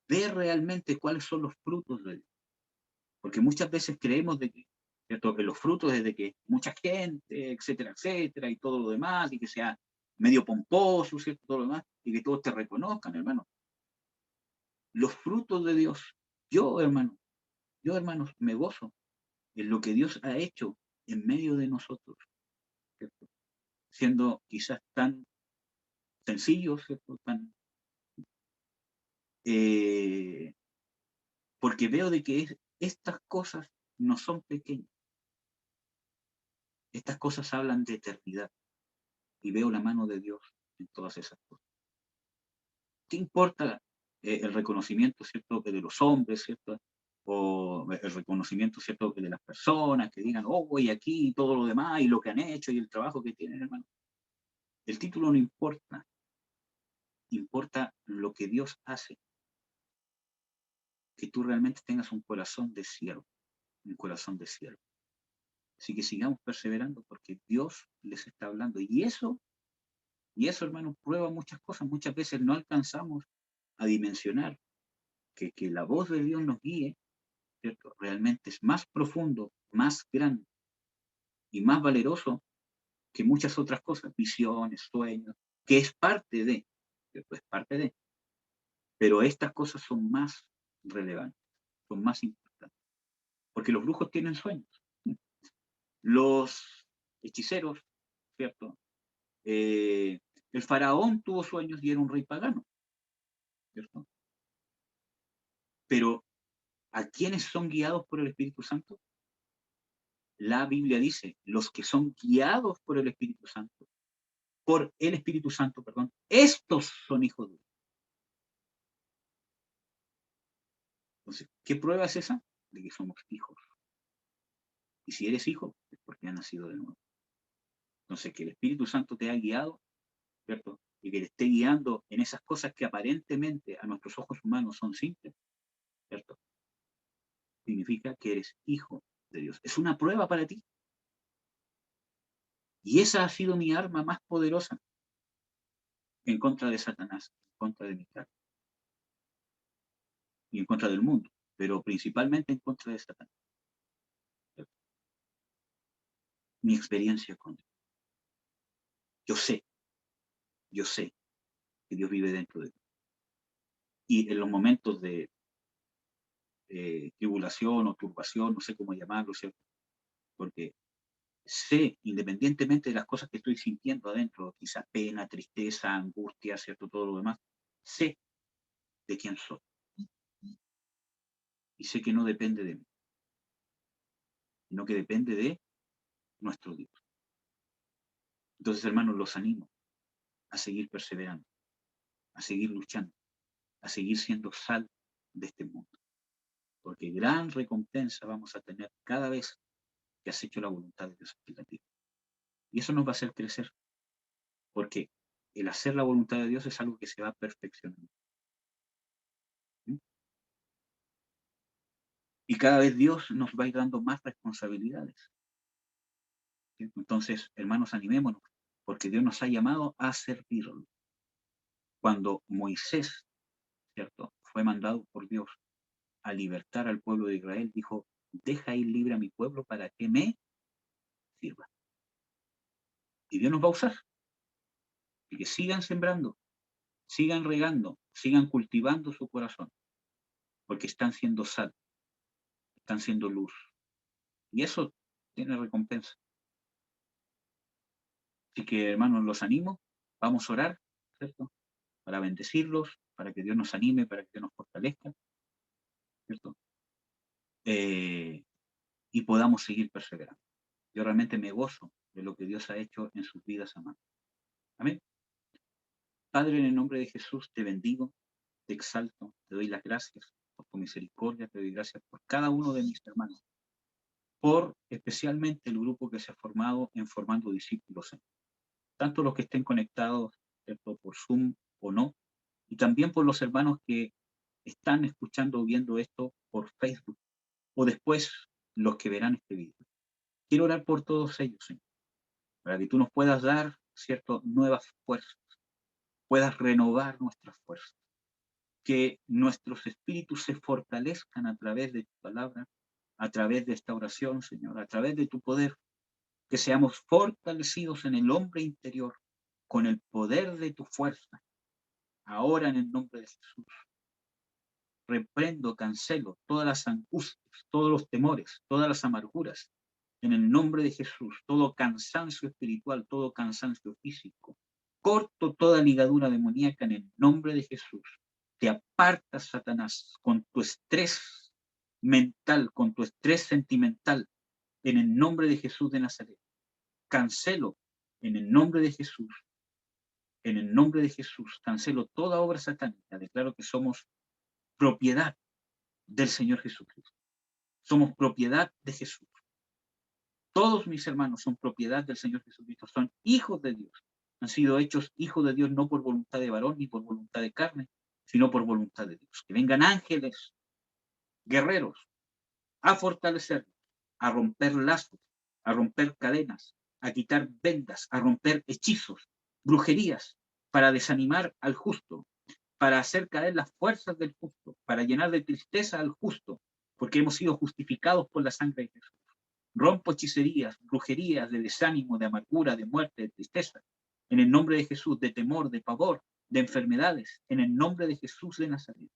ver realmente cuáles son los frutos de Dios. Porque muchas veces creemos de que, ¿cierto?, que los frutos es de que mucha gente, etcétera, etcétera, y todo lo demás, y que sea medio pomposo, ¿cierto?, todo lo demás, y que todos te reconozcan, hermano. Los frutos de Dios, yo, hermanos, me gozo en lo que Dios ha hecho en medio de nosotros, ¿cierto? Siendo quizás tan sencillos, ¿cierto? Porque veo de que estas cosas no son pequeñas. Estas cosas hablan de eternidad y veo la mano de Dios en todas esas cosas. ¿Qué importa el reconocimiento, ¿cierto?, de los hombres, ¿cierto?, o el reconocimiento, ¿cierto?, de las personas que digan, oh, voy aquí y todo lo demás y lo que han hecho y el trabajo que tienen, hermano? El título no importa. Importa lo que Dios hace. Que tú realmente tengas un corazón de siervo, un corazón de siervo. Así que sigamos perseverando porque Dios les está hablando. Y eso, hermano, prueba muchas cosas. Muchas veces no alcanzamos a dimensionar que la voz de Dios nos guíe, ¿cierto? Realmente es más profundo, más grande y más valeroso que muchas otras cosas, visiones, sueños, que es parte de, ¿cierto? Es parte de. Pero estas cosas son más relevantes, son más importantes. Porque los brujos tienen sueños. Los hechiceros, ¿cierto? El faraón tuvo sueños y era un rey pagano, ¿cierto? Pero ¿a quiénes son guiados por el Espíritu Santo? La Biblia dice, los que son guiados por el Espíritu Santo, perdón, estos son hijos de Dios. Entonces, ¿qué prueba es esa? De que somos hijos. Y si eres hijo, es porque has nacido de nuevo. Entonces, que el Espíritu Santo te ha guiado, ¿cierto? Y que te esté guiando en esas cosas que aparentemente a nuestros ojos humanos son simples, ¿cierto? Significa que eres hijo de Dios. Es una prueba para ti. Y esa ha sido mi arma más poderosa en contra de Satanás, en contra de mi carne y en contra del mundo, pero principalmente en contra de Satanás. ¿Cierto? Mi experiencia con Dios. Yo sé que Dios vive dentro de mí. Y en los momentos de tribulación o turbación, no sé cómo llamarlo, ¿cierto? Porque sé, independientemente de las cosas que estoy sintiendo adentro, quizás pena, tristeza, angustia, ¿cierto? Todo lo demás, sé de quién soy. Y sé que no depende de mí, sino que depende de nuestro Dios. Entonces, hermanos, los animo a seguir perseverando, a seguir luchando, a seguir siendo sal de este mundo. Porque gran recompensa vamos a tener cada vez que has hecho la voluntad de Dios en la tierra. Y eso nos va a hacer crecer, porque el hacer la voluntad de Dios es algo que se va perfeccionando. ¿Mm? Y cada vez Dios nos va a ir dando más responsabilidades. ¿Sí? Entonces, hermanos, animémonos, porque Dios nos ha llamado a servirlo. Cuando Moisés, ¿cierto?, fue mandado por Dios a libertar al pueblo de Israel, dijo, deja ir libre a mi pueblo para que me sirva. Y Dios nos va a usar. Y que sigan sembrando, sigan regando, sigan cultivando su corazón, porque están siendo sal, están siendo luz. Y eso tiene recompensa. Así que, hermanos, los animo, vamos a orar, ¿cierto?, para bendecirlos, para que Dios nos anime, para que Dios nos fortalezca, ¿cierto? Y podamos seguir perseverando. Yo realmente me gozo de lo que Dios ha hecho en sus vidas, amados. Amén. Padre, en el nombre de Jesús, te bendigo, te exalto, te doy las gracias por tu misericordia, te doy gracias por cada uno de mis hermanos, por especialmente el grupo que se ha formado en Formando Discípulos, tanto los que estén conectados, ¿cierto?, por Zoom o no, y también por los hermanos que están escuchando o viendo esto por Facebook, o después los que verán este video. Quiero orar por todos ellos, Señor, para que tú nos puedas dar, ¿cierto?, nuevas fuerzas, puedas renovar nuestras fuerzas, que nuestros espíritus se fortalezcan a través de tu palabra, a través de esta oración, Señor, a través de tu poder, que seamos fortalecidos en el hombre interior con el poder de tu fuerza. Ahora, en el nombre de Jesús, reprendo, cancelo todas las angustias, todos los temores, todas las amarguras, en el nombre de Jesús, todo cansancio espiritual, todo cansancio físico. Corto toda ligadura demoníaca en el nombre de Jesús. Te apartas, Satanás, con tu estrés mental, con tu estrés sentimental, en el nombre de Jesús de Nazaret. Cancelo en el nombre de Jesús. En el nombre de Jesús, cancelo toda obra satánica. Declaro que somos propiedad del Señor Jesucristo. Somos propiedad de Jesús. Todos mis hermanos son propiedad del Señor Jesucristo, son hijos de Dios. Han sido hechos hijos de Dios no por voluntad de varón ni por voluntad de carne, sino por voluntad de Dios. Que vengan ángeles, guerreros, a fortalecernos, a romper lazos, a romper cadenas, a quitar vendas, a romper hechizos, brujerías, para desanimar al justo, para hacer caer las fuerzas del justo, para llenar de tristeza al justo, porque hemos sido justificados por la sangre de Jesús. Rompo hechicerías, brujerías, de desánimo, de amargura, de muerte, de tristeza, en el nombre de Jesús, de temor, de pavor, de enfermedades, en el nombre de Jesús de Nazaret.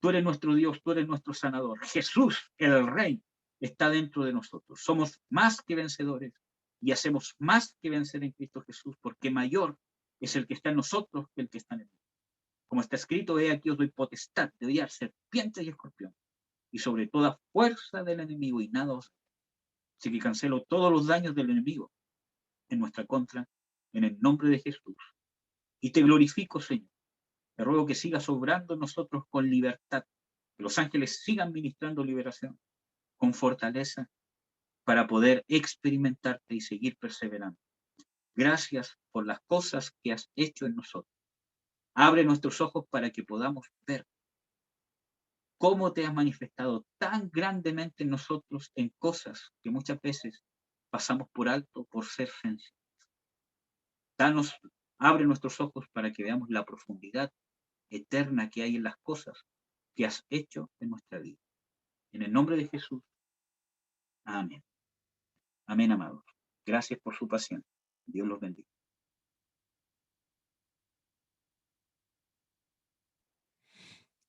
Tú eres nuestro Dios, tú eres nuestro sanador. Jesús, el Rey, está dentro de nosotros. Somos más que vencedores y hacemos más que vencer en Cristo Jesús, porque mayor es el que está en nosotros que el que está en él. Como está escrito, he aquí os doy potestad de hollar serpientes y escorpiones, y sobre toda fuerza del enemigo, y nada os. Así que cancelo todos los daños del enemigo en nuestra contra, en el nombre de Jesús. Y te glorifico, Señor. Te ruego que sigas obrando en nosotros con libertad, que los ángeles sigan ministrando liberación, con fortaleza, para poder experimentarte y seguir perseverando. Gracias por las cosas que has hecho en nosotros. Abre nuestros ojos para que podamos ver cómo te has manifestado tan grandemente en nosotros en cosas que muchas veces pasamos por alto por ser sensibles. Abre nuestros ojos para que veamos la profundidad eterna que hay en las cosas que has hecho en nuestra vida. En el nombre de Jesús. Amén. Amén, amados. Gracias por su paciencia. Dios los bendiga.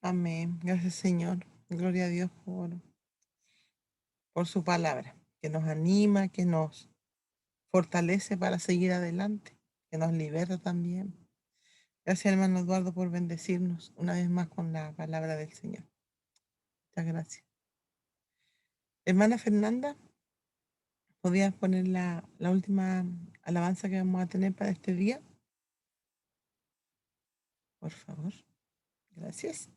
Amén. Gracias, Señor. Gloria a Dios por su palabra, que nos anima, que nos fortalece para seguir adelante, que nos liberta también. Gracias, hermano Eduardo, por bendecirnos una vez más con la palabra del Señor. Muchas gracias. Hermana Fernanda, ¿podrías poner la última alabanza que vamos a tener para este día? Por favor. Gracias.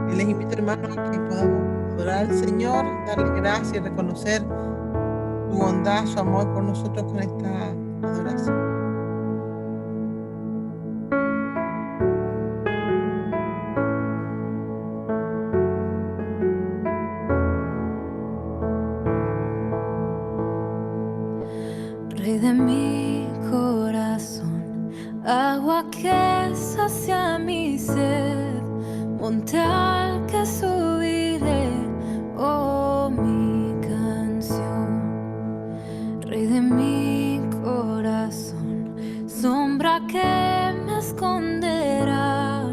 Y les invito, hermanos, a que podamos adorar al Señor, darle gracias y reconocer su bondad, su amor por nosotros con esta adoración.
Rey de mi corazón, agua que sacia mi sed, monte al que subiré, oh mi canción. Rey de mi corazón, sombra que me esconderá,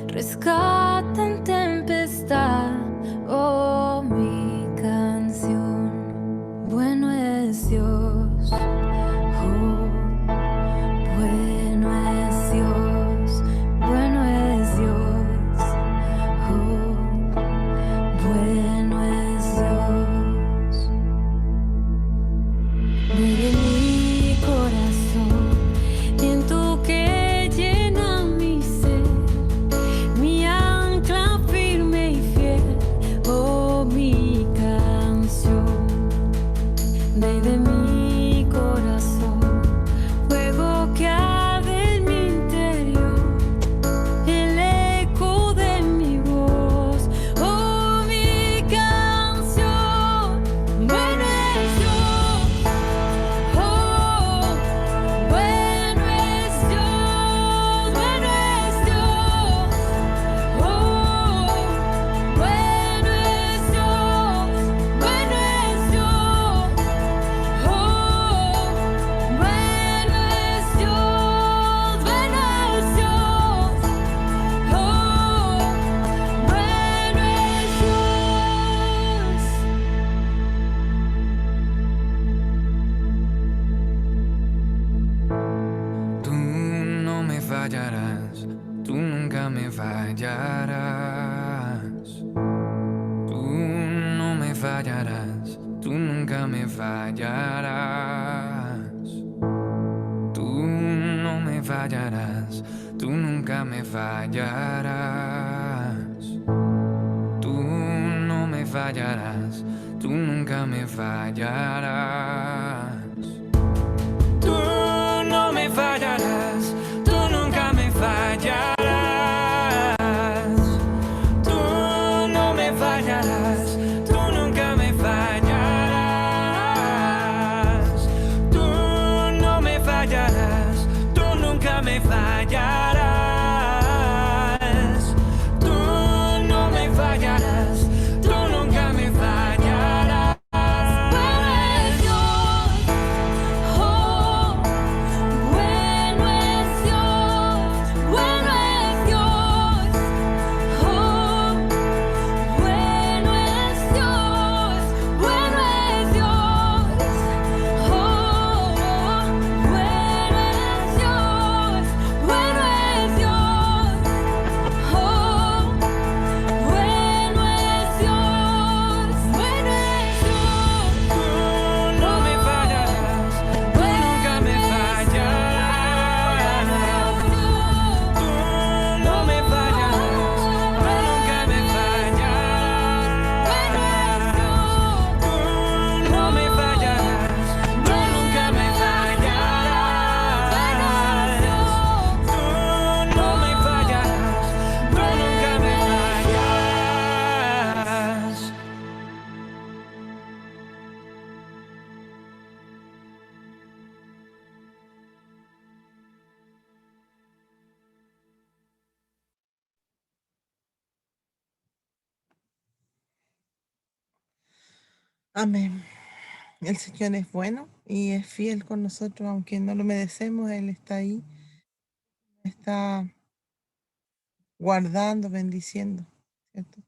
rescata en tempestad, oh mi canción. Bueno es Dios, oh, bueno es Dios, bueno es Dios, oh, bueno es Dios. De mi corazón, viento que llena mi ser, mi ancla firme y fiel, oh mi canción. De mi corazón, fuego que arde en mi interior, el eco de mi voz, oh mi canción. Bueno es Dios, oh, bueno es Dios, bueno es Dios, oh, bueno es Dios, bueno es Dios.
Tú no me fallarás, tú nunca me fallarás. Tú no me fallarás, tú nunca me fallarás. Tú no me fallarás, tú nunca me fallarás. Tú no me fallarás, tú nunca me fallarás. Tú no me fallarás, tú nunca me fallarás. Tú no me fallarás, tú nunca me fallarás. Tú no me fallarás, tú nunca me fallarás. Tú no me fallarás, tú nunca me fallarás.
Bueno es Dios, oh, bueno es Dios, bueno es Dios, oh, bueno es Dios, bueno es Dios, oh, bueno es Dios, bueno es Dios, oh, bueno es Dios, bueno es Dios.
Tú no me fallarás, tú nunca me fallarás. Tú no me fallarás, tú nunca me fallarás. Tú no me fallarás, tú nunca me fallarás. Tú no me fallarás, tú nunca me fallarás.
Amén. El Señor es bueno y es fiel con nosotros, aunque no lo merecemos, Él está ahí, está guardando, bendiciendo, ¿cierto?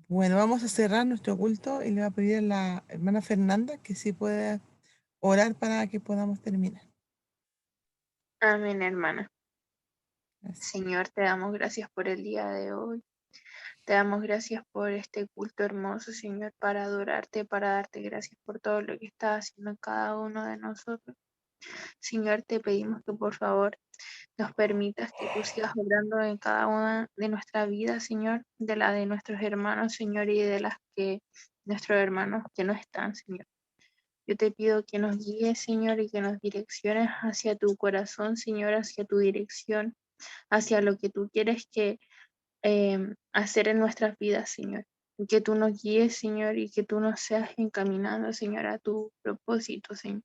Bueno, vamos a cerrar nuestro culto y le voy a pedir a la hermana Fernanda que sí pueda orar para que podamos terminar.
Amén, hermana.
Gracias.
Señor, te damos gracias por el día de hoy. Te damos gracias por este culto hermoso, Señor, para adorarte, para darte gracias por todo lo que estás haciendo en cada uno de nosotros. Señor, te pedimos que por favor nos permitas que tú sigas obrando en cada una de nuestra vida, Señor, de la de nuestros hermanos, Señor, y de las que nuestros hermanos que no están, Señor. Yo te pido que nos guíes, Señor, y que nos direcciones hacia tu corazón, Señor, hacia tu dirección, hacia lo que tú quieres que hacer en nuestras vidas, Señor. Y que tú nos guíes, Señor, y que tú nos seas encaminando, Señor, a tu propósito, Señor.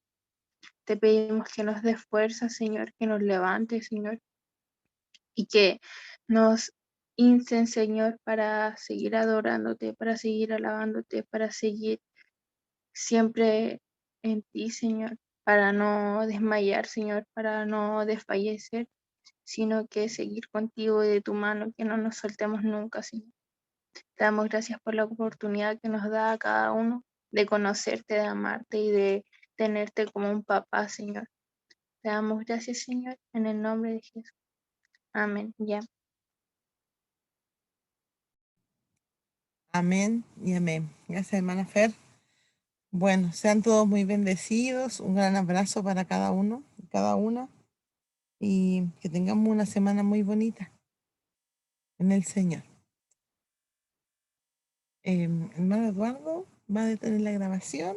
Te pedimos que nos des fuerza, Señor, que nos levantes, Señor, y que nos insten, Señor, para seguir adorándote, para seguir alabándote, para seguir siempre en ti, Señor, para no desmayar, Señor, para no desfallecer, sino que seguir contigo y de tu mano, que no nos soltemos nunca, Señor. Te damos gracias por la oportunidad que nos da a cada uno de conocerte, de amarte y de tenerte como un papá, Señor. Te damos gracias, Señor, en el nombre de Jesús. Amén. Ya.
Amén y amén. Gracias, hermana Fer. Bueno, sean todos muy bendecidos. Un gran abrazo para cada uno y cada una. Y que tengamos una semana muy bonita en el Señor. Hermano Eduardo, ¿va a detener la grabación?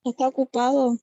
Está ocupado.